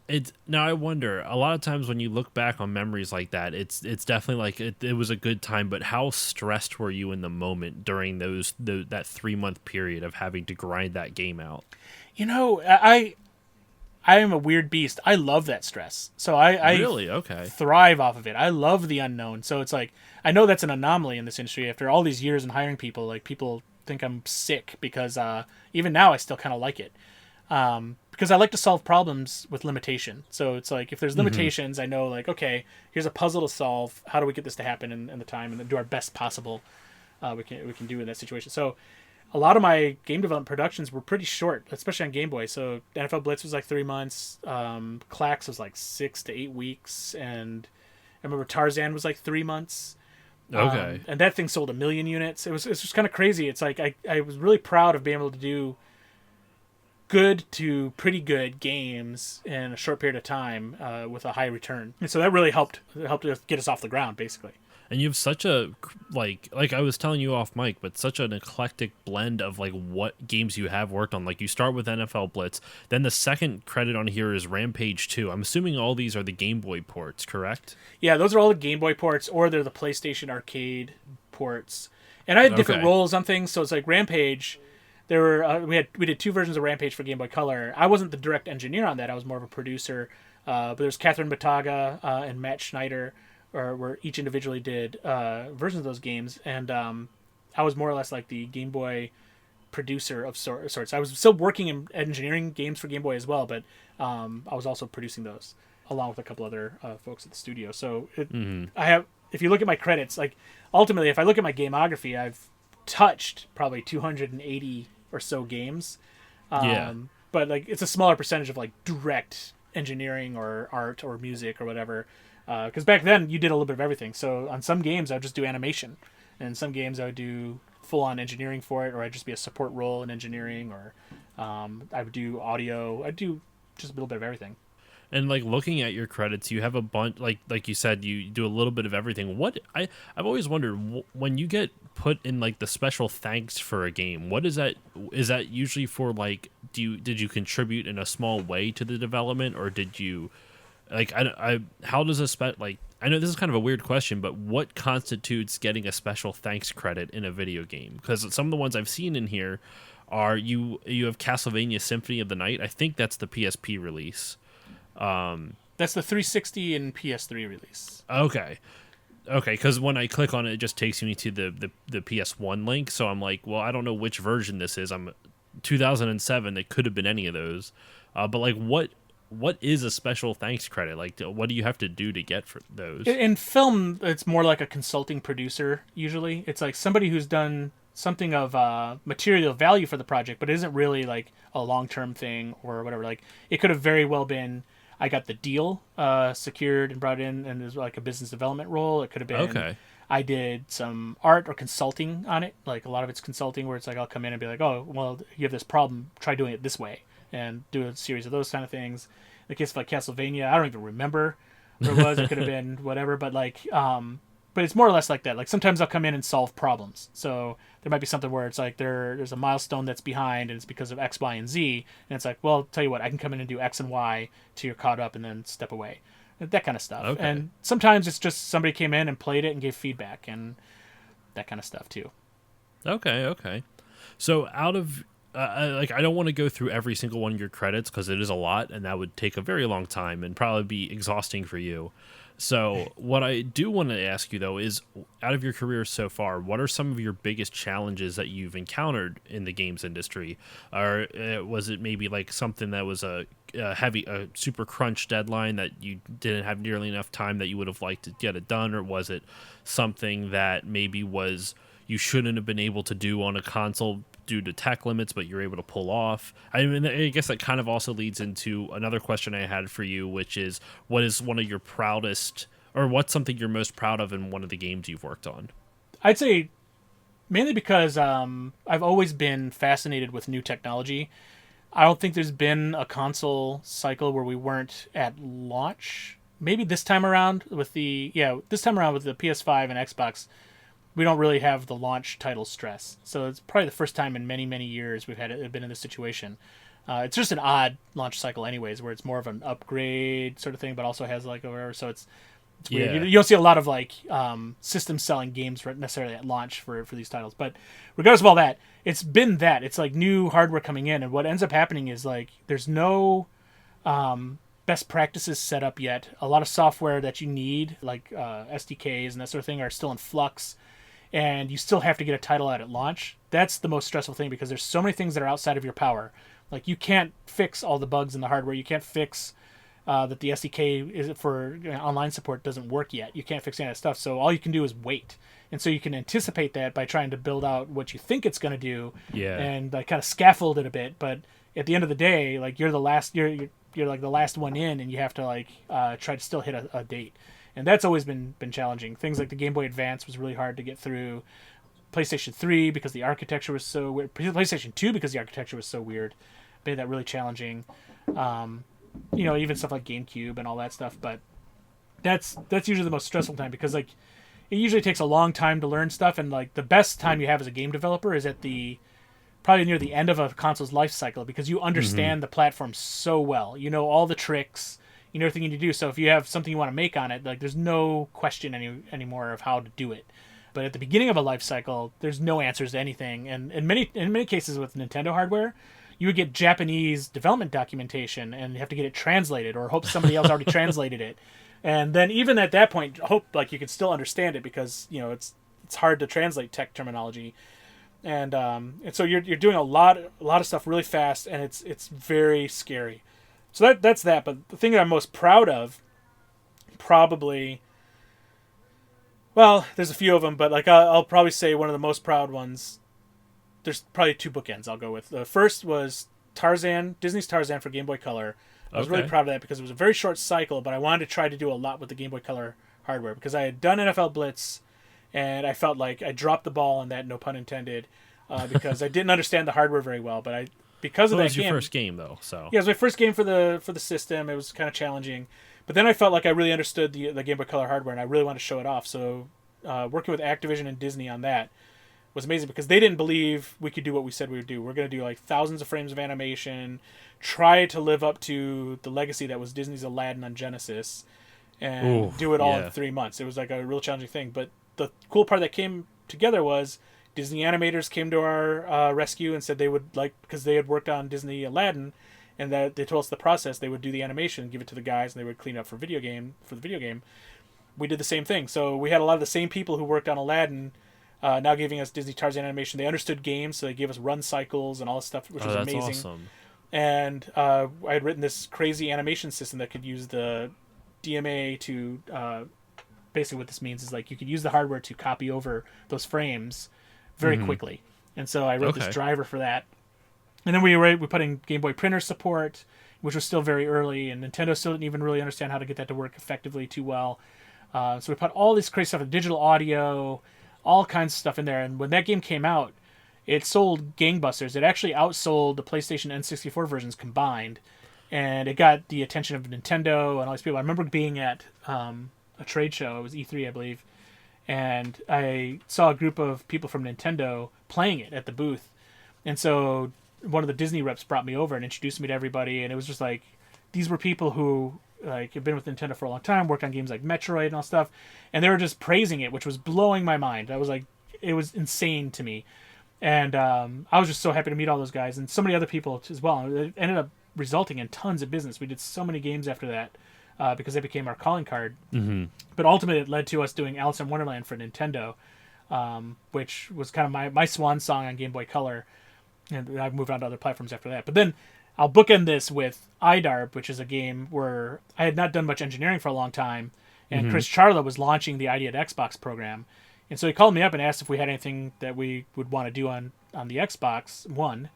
It's now I wonder a lot of times when you look back on memories like that, it's definitely like it was a good time, but how stressed were you in the moment during that 3 month period of having to grind that game out? You know, I am a weird beast. I love that stress. So I Really? Okay. thrive off of it. I love the unknown. So it's like, I know that's an anomaly in this industry. After all these years and hiring people, like people think I'm sick because even now I still kind of like it. Because I like to solve problems with limitation. So it's like, if there's limitations, I know like, okay, here's a puzzle to solve. How do we get this to happen in the time and do our best possible we can do in that situation. So a lot of my game development productions were pretty short, especially on Game Boy. So NFL Blitz was like 3 months. Clax was like 6 to 8 weeks, and I remember Tarzan was like 3 months. Okay. And that thing sold 1 million units. It's just kind of crazy. It's like I was really proud of being able to do good to pretty good games in a short period of time with a high return, and so that really helped us get us off the ground, basically. And you have such a like I was telling you off mic, but such an eclectic blend of like what games you have worked on. Like you start with NFL Blitz, then the second credit on here is Rampage 2. I'm assuming all these are the Game Boy ports, correct? Yeah, those are all the Game Boy ports, or they're the PlayStation Arcade ports. And I had different Okay. roles on things, so it's like Rampage. There were we did 2 versions of Rampage for Game Boy Color. I wasn't the direct engineer on that. I was more of a producer. But there's Catherine Bataga and Matt Schneider, where each individually did versions of those games, and I was more or less like the Game Boy producer of sorts. I was still working in engineering games for Game Boy as well, but I was also producing those along with a couple other folks at the studio. So I have, if you look at my credits, like ultimately, if I look at my gamography, I've touched probably 280 or so games. Yeah. But like it's a smaller percentage of like direct engineering or art or music or whatever. Because back then you did a little bit of everything. So on some games I would just do animation, and some games I would do full on engineering for it, or I'd just be a support role in engineering, or I would do audio. I'd do just a little bit of everything. And like looking at your credits, you have a bunch like you said, you do a little bit of everything. I've always wondered when you get put in like the special thanks for a game, what is that? Is that usually for like did you contribute in a small way to the development, or did you like I how does like I know this is kind of a weird question, but what constitutes getting a special thanks credit in a video game? Because some of the ones I've seen in here are you have Castlevania Symphony of the Night. I think that's the PSP release. That's the 360 and PS3 release. Okay, because when I click on it, it just takes me to the PS1 link. So I'm like, well, I don't know which version this is. I'm 2007. It could have been any of those. But like, what is a special thanks credit? Like, what do you have to do to get for those? In film, it's more like a consulting producer. Usually, it's like somebody who's done something of material value for the project, but it isn't really like a long-term thing or whatever. Like, it could have very well been, I got the deal secured and brought in, and there's like a business development role. It could have been, Okay. I did some art or consulting on it. Like a lot of it's consulting, where it's like I'll come in and be like, oh, well, you have this problem, try doing it this way, and do a series of those kind of things. In the case of like Castlevania, I don't even remember what it was. It could have been whatever, but like, but it's more or less like that. Like sometimes I'll come in and solve problems. So there might be something where it's like there's a milestone that's behind, and it's because of X, Y, and Z. And it's like, well, I'll tell you what, I can come in and do X and Y till you're caught up, and then step away. That kind of stuff. Okay. And sometimes it's just somebody came in and played it and gave feedback and that kind of stuff too. Okay. So out of like, I don't want to go through every single one of your credits because it is a lot, and that would take a very long time and probably be exhausting for you. So what I do want to ask you though is, out of your career so far, what are some of your biggest challenges that you've encountered in the games industry? Or was it maybe like something that was a super crunch deadline that you didn't have nearly enough time that you would have liked to get it done? Or was it something that maybe was you shouldn't have been able to do on a console due to tech limits, but you're able to pull off? I mean, I guess that kind of also leads into another question I had for you, which is, what is one of your proudest, or what's something you're most proud of in one of the games you've worked on? I'd say mainly because I've always been fascinated with new technology. I don't think there's been a console cycle where we weren't at launch. Maybe this time around with the PS5 and Xbox, we don't really have the launch title stress. So it's probably the first time in many, many years we've been in this situation. It's just an odd launch cycle, anyways, where it's more of an upgrade sort of thing, but also has like whatever. So it's weird. Yeah. You don't see a lot of like system selling games necessarily at launch for these titles. But regardless of all that, it's been that. It's like new hardware coming in, and what ends up happening is like there's no best practices set up yet. A lot of software that you need, like SDKs and that sort of thing, are still in flux, and you still have to get a title out at launch. That's the most stressful thing because there's so many things that are outside of your power. Like you can't fix all the bugs in the hardware. You can't fix that the SDK is for online support doesn't work yet. You can't fix any of that stuff. So all you can do is wait. And so you can anticipate that by trying to build out what you think it's going to do, and kind of scaffold it a bit. But at the end of the day, like you're like the last one in, and you have to like try to still hit a date. And that's always been challenging. Things like the Game Boy Advance was really hard to get through. PlayStation 3 because the architecture was so weird. PlayStation 2 because the architecture was so weird made that really challenging. Even stuff like GameCube and all that stuff. But that's usually the most stressful time because like it usually takes a long time to learn stuff, and like the best time you have as a game developer is at probably near the end of a console's life cycle because you understand the platform so well. You know all the tricks, you know everything you need to do. So if you have something you want to make on it, like there's no question anymore of how to do it. But at the beginning of a life cycle, there's no answers to anything. And in many cases with Nintendo hardware, you would get Japanese development documentation and you have to get it translated or hope somebody else already translated it. And then even at that point, hope like you could still understand it because it's hard to translate tech terminology. And so you're doing a lot of stuff really fast, and it's very scary. So that's that. But the thing that I'm most proud of, probably, well, there's a few of them, but like I'll probably say one of the most proud ones. There's probably two bookends I'll go with. The first was Tarzan, Disney's Tarzan for Game Boy Color. I was really proud of that because it was a very short cycle, but I wanted to try to do a lot with the Game Boy Color hardware because I had done NFL Blitz, and I felt like I dropped the ball on that, no pun intended, because I didn't understand the hardware very well. But because of that game, it was your first game though, so yeah, it was my first game for the system. It was kind of challenging, but then I felt like I really understood the Game Boy Color hardware, and I really wanted to show it off. So working with Activision and Disney on that was amazing because they didn't believe we could do what we said we would do. We're going to do like thousands of frames of animation, try to live up to the legacy that was Disney's Aladdin on Genesis, and do it all in 3 months. It was like a real challenging thing. But the cool part that came together was Disney animators came to our rescue and said they would because they had worked on Disney Aladdin, and that they told us the process. They would do the animation, give it to the guys, and they would clean it up for the video game. We did the same thing. So we had a lot of the same people who worked on Aladdin now giving us Disney Tarzan animation. They understood games, so they gave us run cycles and all this stuff, which was amazing. That's awesome. And I had written this crazy animation system that could use the DMA to basically what this means is like you could use the hardware to copy over those frames very quickly. And so I wrote this driver for that. And then we put in Game Boy printer support, which was still very early, and Nintendo still didn't even really understand how to get that to work effectively too well. So we put all this crazy stuff, digital audio, all kinds of stuff in there. And when that game came out, it sold gangbusters. It actually outsold the PlayStation N64 versions combined, and it got the attention of Nintendo and all these people. I remember being at a trade show. It was E3, I believe, and I saw a group of people from Nintendo playing it at the booth. And so one of the Disney reps brought me over and introduced me to everybody, and it was just like these were people who like have been with Nintendo for a long time, worked on games like Metroid and all stuff, and they were just praising it, which was blowing my mind. I was like, it was insane to me. And I was just so happy to meet all those guys and so many other people as well. It ended up resulting in tons of business. We did so many games after that because they became our calling card. But ultimately, it led to us doing Alice in Wonderland for Nintendo, which was kind of my swan song on Game Boy Color. And I moved on to other platforms after that. But then I'll bookend this with iDarb, which is a game where I had not done much engineering for a long time, and Chris Charla was launching the Idea at Xbox program. And so he called me up and asked if we had anything that we would want to do on the Xbox One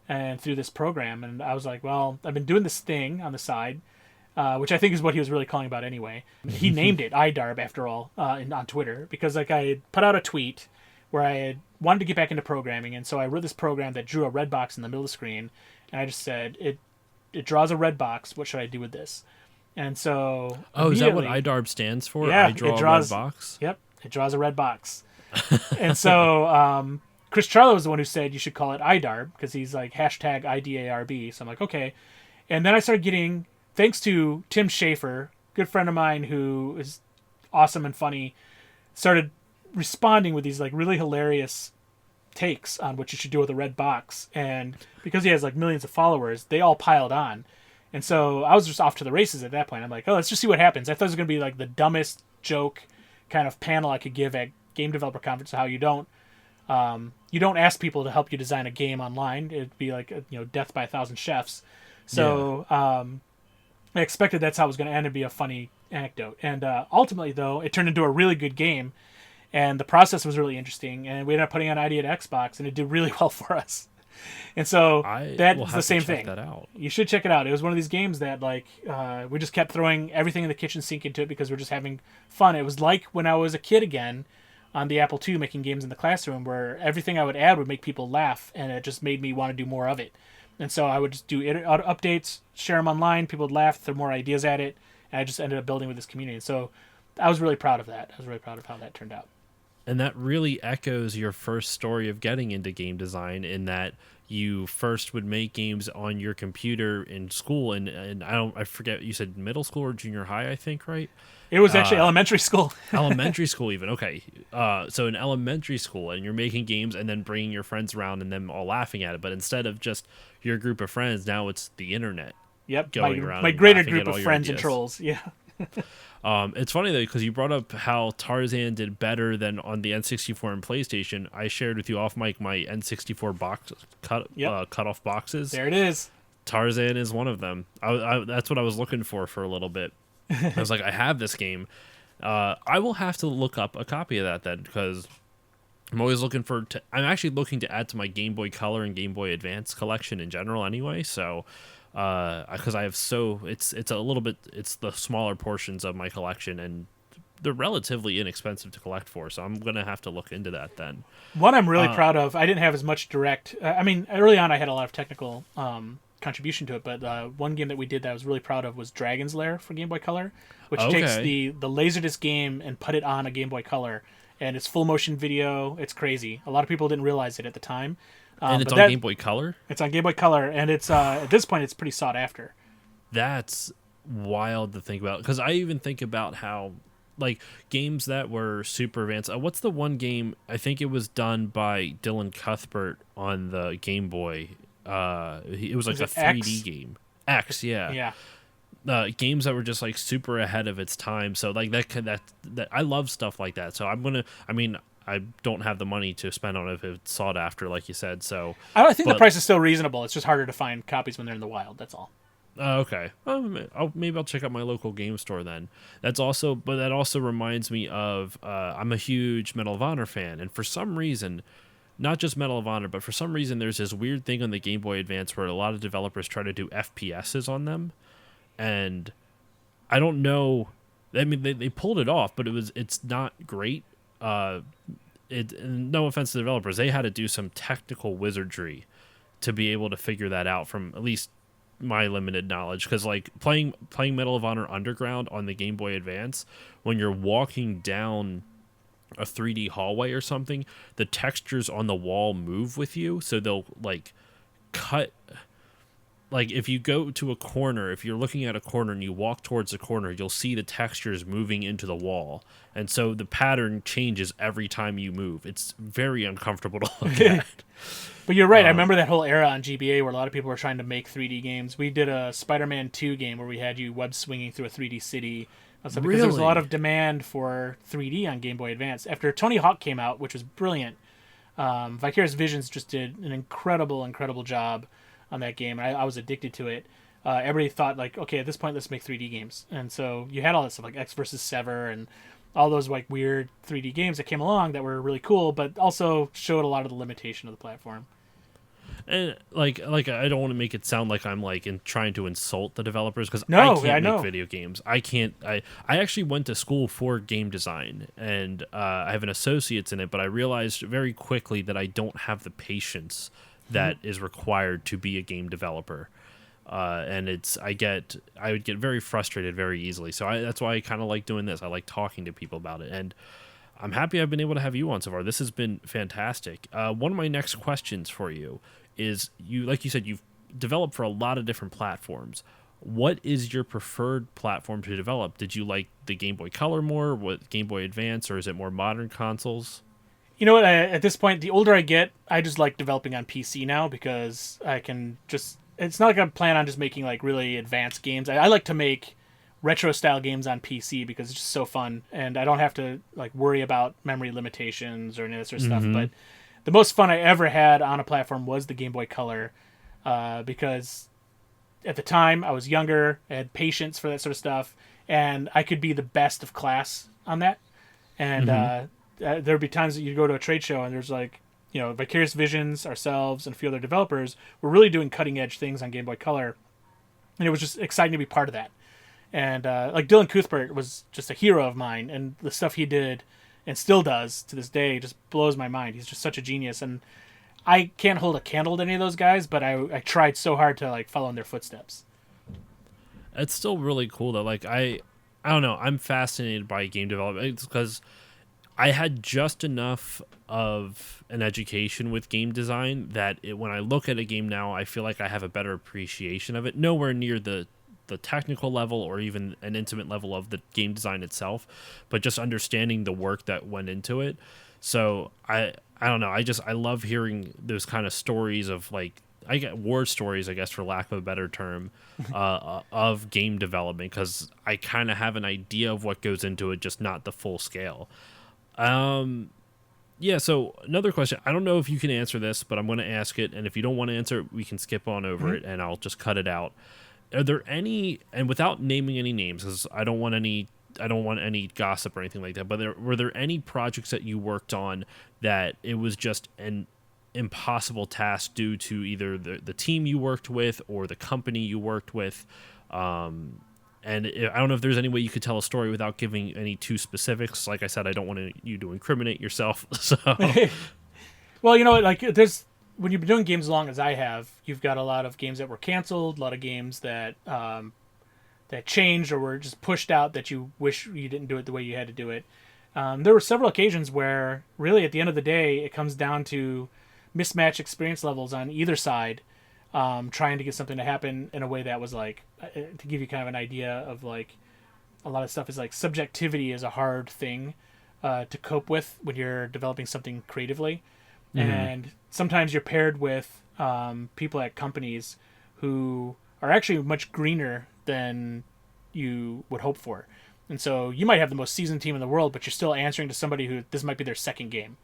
and through this program. And I was like, well, I've been doing this thing on the side, which I think is what he was really calling about anyway. He named it iDarb, after all, on Twitter, because like I had put out a tweet where I had wanted to get back into programming. And so I wrote this program that drew a red box in the middle of the screen. And I just said, it draws a red box. What should I do with this? And so... Oh, is that what iDarb stands for? Yeah, I draw a red box? Yep. It draws a red box. And so Chris Charlo was the one who said you should call it IDARB because he's like hashtag IDARB. So I'm like, okay. And then I started getting, thanks to Tim Schafer, good friend of mine who is awesome and funny, started responding with these like really hilarious takes on what you should do with a red box. And because he has like millions of followers, they all piled on. And so I was just off to the races at that point. I'm like, oh, let's just see what happens. I thought it was going to be like the dumbest joke kind of panel I could give at Game Developer Conference, how you don't ask people to help you design a game online. It'd be like, death by 1,000 chefs. So I expected that's how it was going to end and be a funny anecdote. And ultimately, though, it turned into a really good game. And the process was really interesting. And we ended up putting an ID at Xbox, and it did really well for us. And so that's the same thing. That out. You should check it out. It was one of these games that we just kept throwing everything in the kitchen sink into it because we're just having fun. It was like when I was a kid again on the Apple II making games in the classroom where everything I would add would make people laugh, and it just made me want to do more of it. And so I would just do updates, share them online. People would laugh, throw more ideas at it, and I just ended up building with this community. And so I was really proud of that. I was really proud of how that turned out. And that really echoes your first story of getting into game design, in that you first would make games on your computer in school, and I forget, you said middle school or junior high, I think, right? It was actually elementary school. Elementary school even, okay. So in elementary school, and you're making games and then bringing your friends around and them all laughing at it, but instead of just your group of friends, now it's the internet. Yep, going around my greater group of friends and trolls, yeah. It's funny though, because you brought up how Tarzan did better than on the N64 and PlayStation. I shared with you off mic my N64 box cut off boxes. There it is. Tarzan is one of them. That's what I was looking for a little bit. I was like, I have this game. I will have to look up a copy of that then, because I'm always looking I'm actually looking to add to my Game Boy Color and Game Boy Advance collection in general anyway. So. Because I have it's a little bit, it's the smaller portions of my collection, and they're relatively inexpensive to collect for, so I'm gonna have to look into that then. One I'm really proud of, I didn't have as much direct, early on I had a lot of technical contribution to it, but one game that we did that I was really proud of was Dragon's Lair for Game Boy Color, which takes the Laserdisc game and put it on a Game Boy Color, and it's full motion video. It's crazy. A lot of people didn't realize it at the time. And it's on Game Boy Color? It's on Game Boy Color, and it's at this point, it's pretty sought after. That's wild to think about, because I even think about how, like, games that were super advanced. What's the one game, I think it was done by Dylan Cuthbert on the Game Boy. It was like a 3D game. X, yeah. Yeah. Games that were just, like, super ahead of its time. So, like, that I love stuff like that. So I don't have the money to spend on it if it's sought after, like you said. So I think the price is still reasonable. It's just harder to find copies when they're in the wild. That's all. Okay. Maybe I'll check out my local game store then. That also reminds me of I'm a huge Medal of Honor fan, and for some reason, not just Medal of Honor, but for some reason there's this weird thing on the Game Boy Advance where a lot of developers try to do FPSs on them, and I don't know. I mean, they pulled it off, but it's not great. No offense to the developers, they had to do some technical wizardry to be able to figure that out, from at least my limited knowledge, because like playing Medal of Honor Underground on the Game Boy Advance, when you're walking down a 3D hallway or something, the textures on the wall move with you, so they'll like cut. Like, if you go to a corner, if you're looking at a corner and you walk towards the corner, you'll see the textures moving into the wall. And so the pattern changes every time you move. It's very uncomfortable to look at. But you're right. I remember that whole era on GBA where a lot of people were trying to make 3D games. We did a Spider-Man 2 game where we had you web swinging through a 3D city. Because there was a lot of demand for 3D on Game Boy Advance. After Tony Hawk came out, which was brilliant, Vicarious Visions just did an incredible job on that game. I was addicted to it. Everybody thought, like, okay, at this point, let's make 3D games. And so you had all that stuff, like X versus Sever and all those like weird 3D games that came along that were really cool, but also showed a lot of the limitation of the platform. And like I don't want to make it sound like I'm like trying to insult the developers, because I can't make video games. I can't. I actually went to school for game design, and I have an associate's in it, but I realized very quickly that I don't have the patience that is required to be a game developer. And I would get very frustrated very easily. So that's why I kind of like doing this. I like talking to people about it. And I'm happy I've been able to have you on so far. This has been fantastic. One of my next questions for you is, like you said, you've developed for a lot of different platforms. What is your preferred platform to develop? Did you like the Game Boy Color more, what Game Boy Advance, or is it more modern consoles? You know what? At this point, the older I get, I just like developing on PC now because I can just. It's not like I plan on just making like really advanced games. I like to make retro style games on PC because it's just so fun, and I don't have to like worry about memory limitations or any of that sort of stuff. Mm-hmm. But the most fun I ever had on a platform was the Game Boy Color, because at the time I was younger, I had patience for that sort of stuff, and I could be the best of class on that. And Mm-hmm. there'd be times that you go to a trade show and there's like, Vicarious Visions, ourselves, and a few other developers were really doing cutting edge things on Game Boy Color, and it was just exciting to be part of that. And like Dylan Cuthbert was just a hero of mine, and the stuff he did and still does to this day just blows my mind. He's just such a genius, and I can't hold a candle to any of those guys, but I tried so hard to like follow in their footsteps. It's still really cool though. Like I don't know. I'm fascinated by game development because I had just enough of an education with game design that when I look at a game now, I feel like I have a better appreciation of it. Nowhere near the technical level or even an intimate level of the game design itself, but just understanding the work that went into it. So I don't know. I love hearing those kind of stories of like, I get war stories, I guess, for lack of a better term, of game development because I kind of have an idea of what goes into it, just not the full scale. Um, yeah. So another question. I don't know if you can answer this, but I'm going to ask it, and if you don't want to answer it, we can skip on over Mm-hmm. it, and I'll just cut it out. Are there any, and without naming any names, because I don't want any gossip or anything like that. But were there any projects that you worked on that it was just an impossible task due to either the team you worked with or the company you worked with? And I don't know if there's any way you could tell a story without giving any too specifics. Like I said, I don't want you to incriminate yourself. So, Well, you know, like there's when you've been doing games as long as I have, you've got a lot of games that were canceled, a lot of games that that changed or were just pushed out that you wish you didn't do it the way you had to do it. There were several occasions where, really, at the end of the day, it comes down to mismatched experience levels on either side, trying to get something to happen in a way that was like, to give you kind of an idea of like, a lot of stuff is like subjectivity is a hard thing to cope with when you're developing something creatively. mhm. And sometimes you're paired with people at companies who are actually much greener than you would hope for. And so you might have the most seasoned team in the world, but you're still answering to somebody who this might be their second game.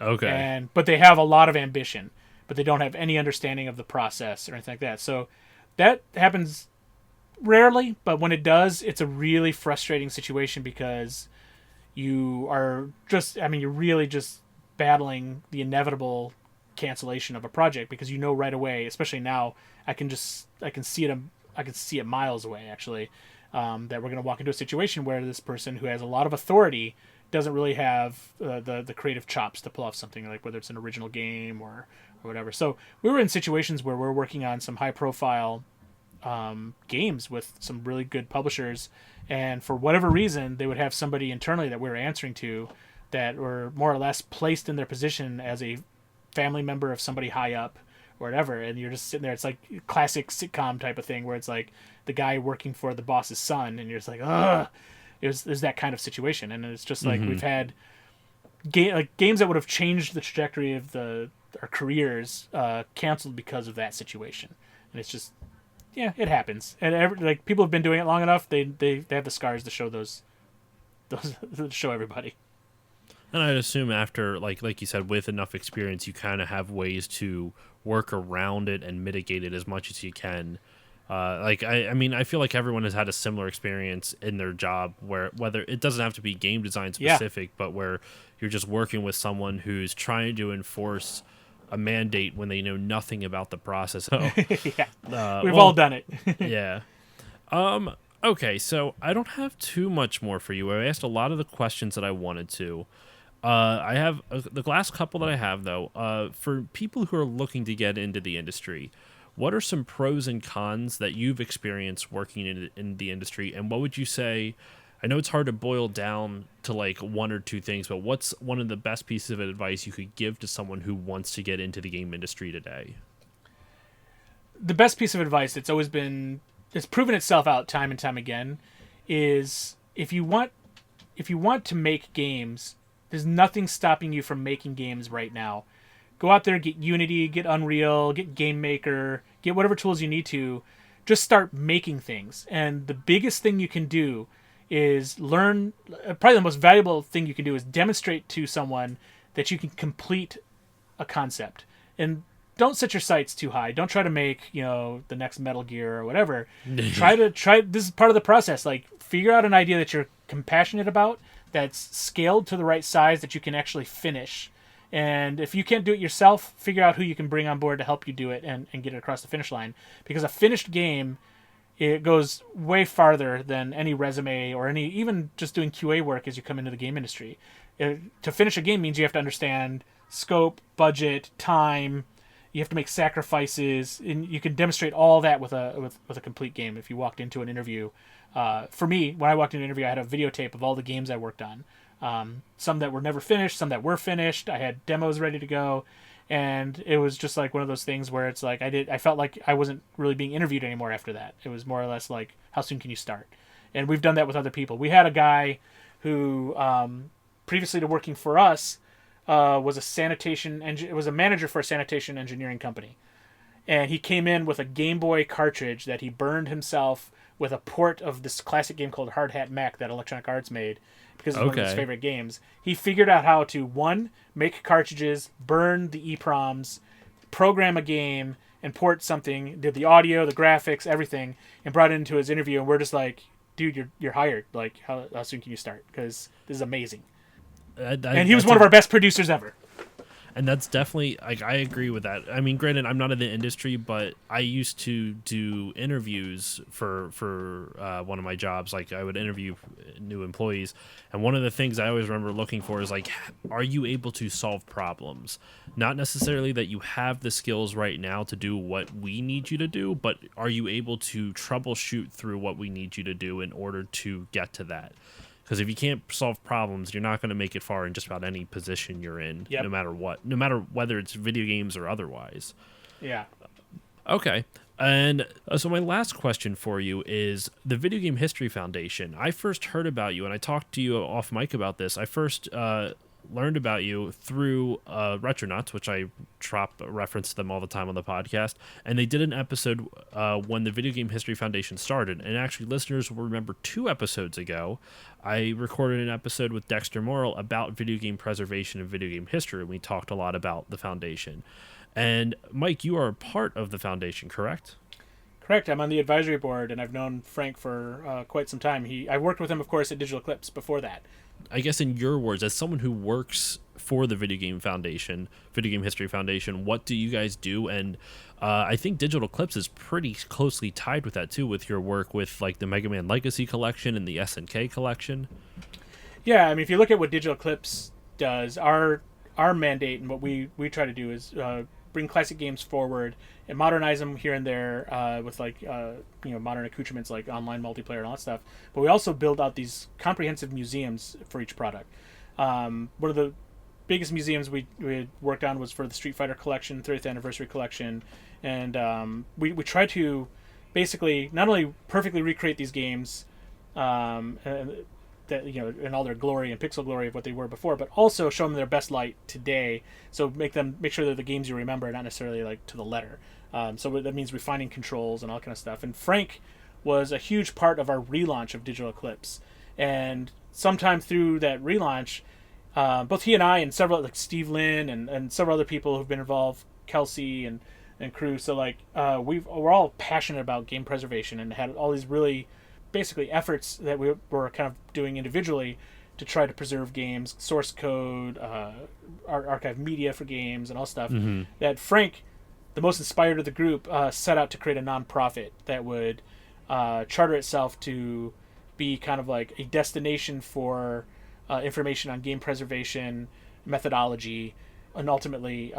Okay. But they have a lot of ambition, but they don't have any understanding of the process or anything like that. So that happens rarely, but when it does, it's a really frustrating situation because you are just, I mean, you're really just battling the inevitable cancellation of a project because you know right away, especially now, I can see it, I can see it miles away actually, that we're going to walk into a situation where this person who has a lot of authority doesn't really have the creative chops to pull off something like whether it's an original game or whatever. So we were in situations where we're working on some high profile games with some really good publishers, and for whatever reason, they would have somebody internally that we were answering to that were more or less placed in their position as a family member of somebody high up or whatever, and you're just sitting there. It's like classic sitcom type of thing where it's like the guy working for the boss's son, and you're just like, ugh. There's that kind of situation, and it's just like Mhm. we've had games that would have changed the trajectory of our careers canceled because of that situation, and it's just yeah, it happens. And like people have been doing it long enough, they have the scars to show those to show everybody. And I'd assume after, like you said, with enough experience, you kind of have ways to work around it and mitigate it as much as you can. I mean, I feel like everyone has had a similar experience in their job where whether it doesn't have to be game design Yeah, specific, but where you're just working with someone who's trying to enforce a mandate when they know nothing about the process. So, yeah, we've all well, done it. yeah. Okay, so I don't have too much more for you. I asked a lot of the questions that I wanted to. I have the last couple that I have though. For people who are looking to get into the industry, what are some pros and cons that you've experienced working in the industry, and what would you say? I know it's hard to boil down to like one or two things, but what's one of the best pieces of advice you could give to someone who wants to get into the game industry today? The best piece of advice it's proven itself out time and time again, is if you want to make games, there's nothing stopping you from making games right now. Go out there, get Unity, get Unreal, get Game Maker, get whatever tools you need to. Just start making things. And the biggest thing you can do is learn, probably the most valuable thing you can do is demonstrate to someone that you can complete a concept. And don't set your sights too high. Don't try to make, the next Metal Gear or whatever. Try, this is part of the process. Like, figure out an idea that you're compassionate about, that's scaled to the right size that you can actually finish. And if you can't do it yourself, figure out who you can bring on board to help you do it and get it across the finish line. Because a finished game, it goes way farther than any resume or even just doing QA work as you come into the game industry. To finish a game means you have to understand scope, budget, time. You have to make sacrifices, and you can demonstrate all that with a complete game. If you walked into an interview, for me, when I walked into an interview, I had a videotape of all the games I worked on. Some that were never finished, some that were finished. I had demos ready to go, and it was just like one of those things where it's like I felt like I wasn't really being interviewed anymore after that. It was more or less like, how soon can you start? And we've done that with other people. We had a guy who, previously to working for us, was a manager for a sanitation engineering company, and he came in with a Game Boy cartridge that he burned himself with a port of this classic game called Hard Hat Mac that Electronic Arts made, because it's one of his favorite games. He figured out how to, one, make cartridges, burn the EPROMs, program a game, and port something, did the audio, the graphics, everything, and brought it into his interview, and we're just like, dude, you're hired. Like, how soon can you start? Because this is amazing. And he was one of our best producers ever. And that's definitely, like, I agree with that. I mean, granted, I'm not in the industry, but I used to do interviews for one of my jobs. Like, I would interview new employees, and one of the things I always remember looking for is, like, are you able to solve problems? Not necessarily that you have the skills right now to do what we need you to do, but are you able to troubleshoot through what we need you to do in order to get to that? Because if you can't solve problems, you're not going to make it far in just about any position you're in, no matter what, no matter whether it's video games or otherwise. Yeah. Okay. And so my last question for you is the Video Game History Foundation. I first heard about you, and I talked to you off mic about this. I first learned about you through Retronauts, which I reference them all the time on the podcast, and they did an episode when the Video Game History Foundation started. And actually, listeners will remember 2 episodes ago, I recorded an episode with Dexter Morrill about video game preservation and video game history, and we talked a lot about the foundation. And Mike, you are a part of the foundation, correct? Correct. I'm on the advisory board, and I've known Frank for quite some time. I worked with him, of course, at Digital Eclipse before that. I guess in your words, as someone who works for the Video Game History Foundation, what do you guys do? And I think Digital Eclipse is pretty closely tied with that too, with your work with like the Mega Man Legacy Collection and the SNK Collection. Yeah, I mean, if you look at what Digital Eclipse does, our mandate and what we try to do is bring classic games forward and modernize them here and there with modern accoutrements like online multiplayer and all that stuff. But we also build out these comprehensive museums for each product. One of the biggest museums we worked on was for the Street Fighter collection, 30th anniversary collection, and we try to basically not only perfectly recreate these games that in all their glory and pixel glory of what they were before, but also show them their best light today. So make sure they're the games you remember, not necessarily like to the letter. So that means refining controls and all kind of stuff. And Frank was a huge part of our relaunch of Digital Eclipse. And sometime through that relaunch, both he and I and several like Steve Lynn and several other people who've been involved, Kelsey and crew. So like we're all passionate about game preservation and had all these really basically efforts that we were kind of doing individually to try to preserve games, source code, archive media for games, and all stuff. Mm-hmm. That Frank, the most inspired of the group, set out to create a nonprofit that would charter itself to be kind of like a destination for information on game preservation, methodology, and ultimately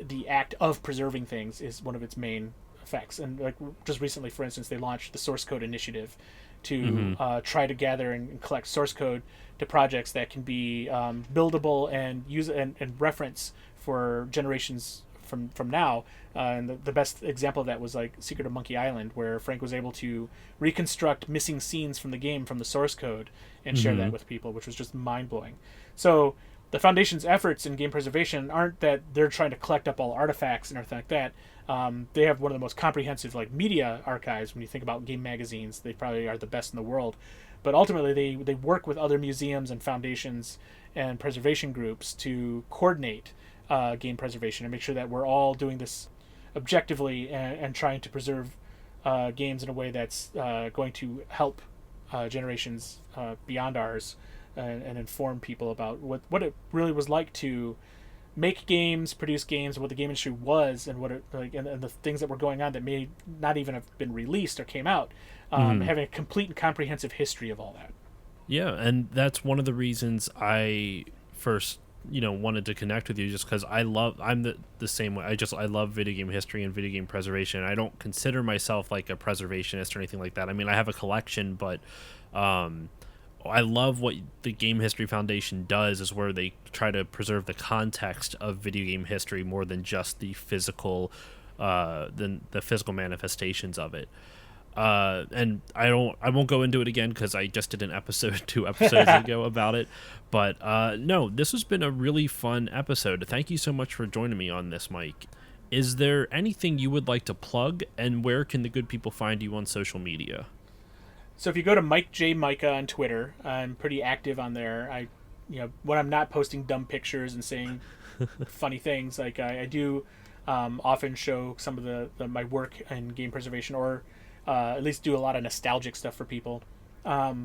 the act of preserving things is one of its main effects. And like just recently, for instance, they launched the Source Code Initiative to try to gather and collect source code to projects that can be buildable and use and reference for generations from now. And the best example of that was like Secret of Monkey Island, where Frank was able to reconstruct missing scenes from the game from the source code and share that with people, which was just mind-blowing. So the Foundation's efforts in game preservation aren't that they're trying to collect up all artifacts and everything like that. They have one of the most comprehensive like media archives. When you think about game magazines, they probably are the best in the world. But ultimately, they work with other museums and foundations and preservation groups to coordinate game preservation and make sure that we're all doing this objectively and trying to preserve games in a way that's going to help generations beyond ours and inform people about what it really was like to make games, produce games, what the game industry was, and what it like, and the things that were going on that may not even have been released or came out. Having a complete and comprehensive history of all that. Yeah, and that's one of the reasons I first wanted to connect with you, just because I'm the same way. I love video game history and video game preservation. I don't consider myself like a preservationist or anything like that. I mean, I have a collection, but I love what the Game History Foundation does, is where they try to preserve the context of video game history more than just the physical manifestations of it. And I won't go into it again because I just did an episode 2 episodes ago about it. But no, this has been a really fun episode. Thank you so much for joining me on this, Mike. Is there anything you would like to plug, and where can the good people find you on social media? So if you go to Mike J. Mika on Twitter, I'm pretty active on there. When I'm not posting dumb pictures and saying funny things, like I do often show some of my work in game preservation, or at least do a lot of nostalgic stuff for people. So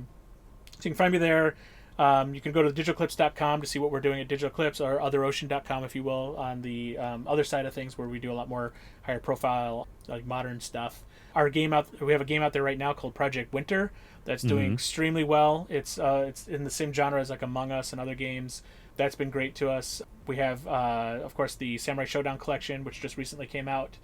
you can find me there. You can go to digitalclips.com to see what we're doing at DigitalClips, or otherocean.com, if you will, on the other side of things, where we do a lot more higher profile, like modern stuff. We have a game out there right now called Project Winter that's doing extremely well. It's in the same genre as like Among Us and other games. That's been great to us. We have, of course, the Samurai Showdown collection, which just recently came out,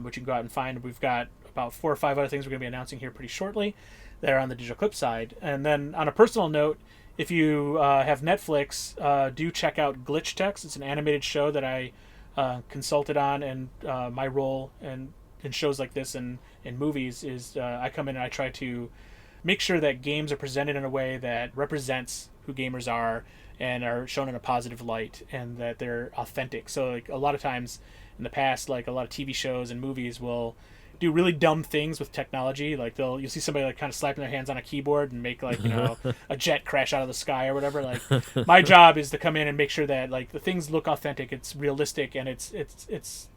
which you can go out and find. We've got about 4 or 5 other things we're going to be announcing here pretty shortly that are on the Digital Clip side. And then on a personal note, if you have Netflix, do check out Glitch Text. It's an animated show that I consulted on, and my role in shows like this and in movies is I come in and I try to make sure that games are presented in a way that represents who gamers are and are shown in a positive light, and that they're authentic. So like a lot of times in the past, like a lot of TV shows and movies will do really dumb things with technology. Like you'll see somebody like kind of slapping their hands on a keyboard and make like a jet crash out of the sky or whatever. Like my job is to come in and make sure that like the things look authentic, it's realistic, and it's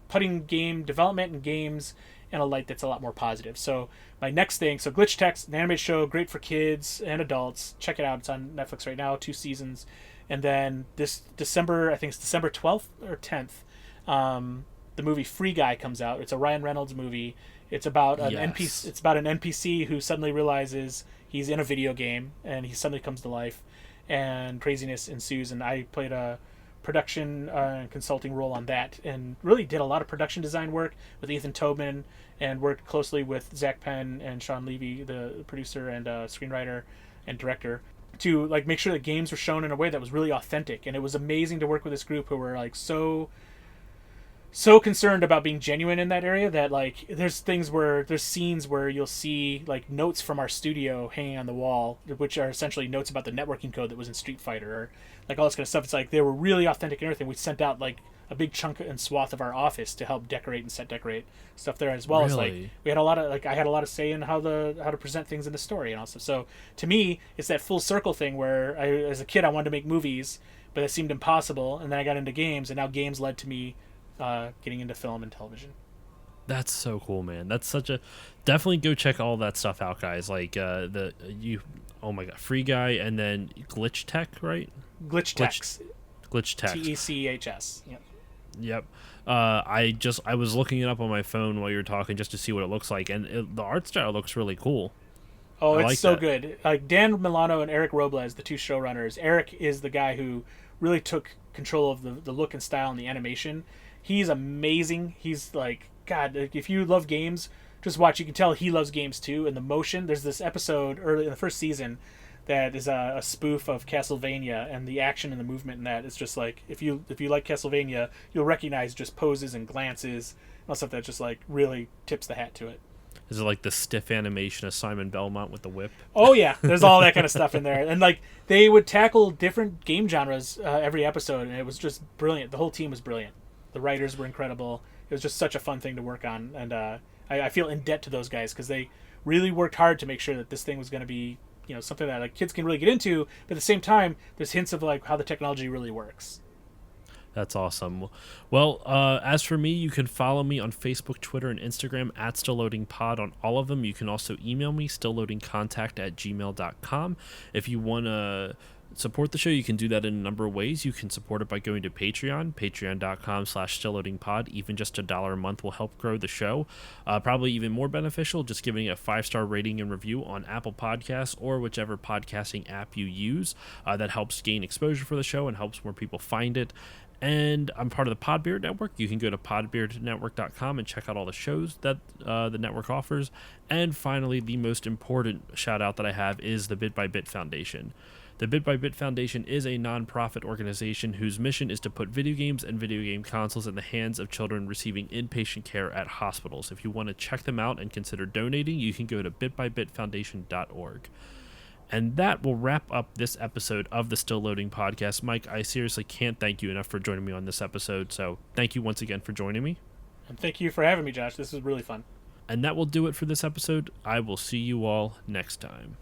putting game development and games in a light that's a lot more positive. So my next thing, so Glitch Text, an animated show, great for kids and adults. Check it out. It's on Netflix right now, 2 seasons. And then this December, I think it's December 12th or 10th, the movie Free Guy comes out. It's a Ryan Reynolds movie. It's about an NPC. It's about an NPC who suddenly realizes he's in a video game, and he suddenly comes to life, and craziness ensues. And I played a production and consulting role on that, and really did a lot of production design work with Ethan Tobin, and worked closely with Zach Penn and Sean Levy, the producer and screenwriter and director, to like make sure that games were shown in a way that was really authentic. And it was amazing to work with this group who were like so concerned about being genuine in that area, that like there's scenes where you'll see like notes from our studio hanging on the wall, which are essentially notes about the networking code that was in Street Fighter, or like all this kind of stuff. It's like they were really authentic and everything. We sent out like a big chunk and swath of our office to help decorate and set decorate stuff there, as well as like we had a lot of like I had a lot of say in how to present things in the story and all stuff. So to me, it's that full circle thing where as a kid I wanted to make movies, but it seemed impossible, and then I got into games, and now games led to me getting into film and television. That's so cool, man. That's such a definitely go check all that stuff out, guys. Like oh my god, Free Guy, and then Glitch Tech, right? Glitch Text. TECHS. Yep. I was looking it up on my phone while you were talking just to see what it looks like, and the art style looks really cool. Oh, it's like so good. Like Dan Milano and Eric Robles, the 2 showrunners. Eric is the guy who really took control of the look and style and the animation. He's amazing. He's like, God, if you love games, just watch. You can tell he loves games too, and the motion. There's this episode early in the first season that is a spoof of Castlevania, and the action and the movement in that is just like if you like Castlevania, you'll recognize just poses and glances and all stuff that just like really tips the hat to it. Is it like the stiff animation of Simon Belmont with the whip? Oh yeah, there's all that kind of stuff in there, and like they would tackle different game genres every episode, and it was just brilliant. The whole team was brilliant. The writers were incredible. It was just such a fun thing to work on, and I feel in debt to those guys because they really worked hard to make sure that this thing was going to be something that like kids can really get into, but at the same time there's hints of like how the technology really works. That's awesome. Well, as for me, you can follow me on Facebook, Twitter, and Instagram at StillLoadingPod on all of them. You can also email me, stillloadingcontact@gmail.com. If you want to support the show, you can do that in a number of ways. You can support it by going to Patreon, patreon.com/stillloadingpod. Even just $1 a month will help grow the show. Probably even more beneficial, just giving it a 5-star rating and review on Apple Podcasts or whichever podcasting app you use. That helps gain exposure for the show and helps more people find it. And I'm part of the Podbeard Network. You can go to podbeardnetwork.com and check out all the shows that the network offers. And finally, the most important shout out that I have is the Bit by Bit Foundation. The Bit by Bit Foundation is a non-profit organization whose mission is to put video games and video game consoles in the hands of children receiving inpatient care at hospitals. If you want to check them out and consider donating, you can go to bitbybitfoundation.org. And that will wrap up this episode of the Still Loading podcast. Mike, I seriously can't thank you enough for joining me on this episode. So thank you once again for joining me. And thank you for having me, Josh. This was really fun. And that will do it for this episode. I will see you all next time.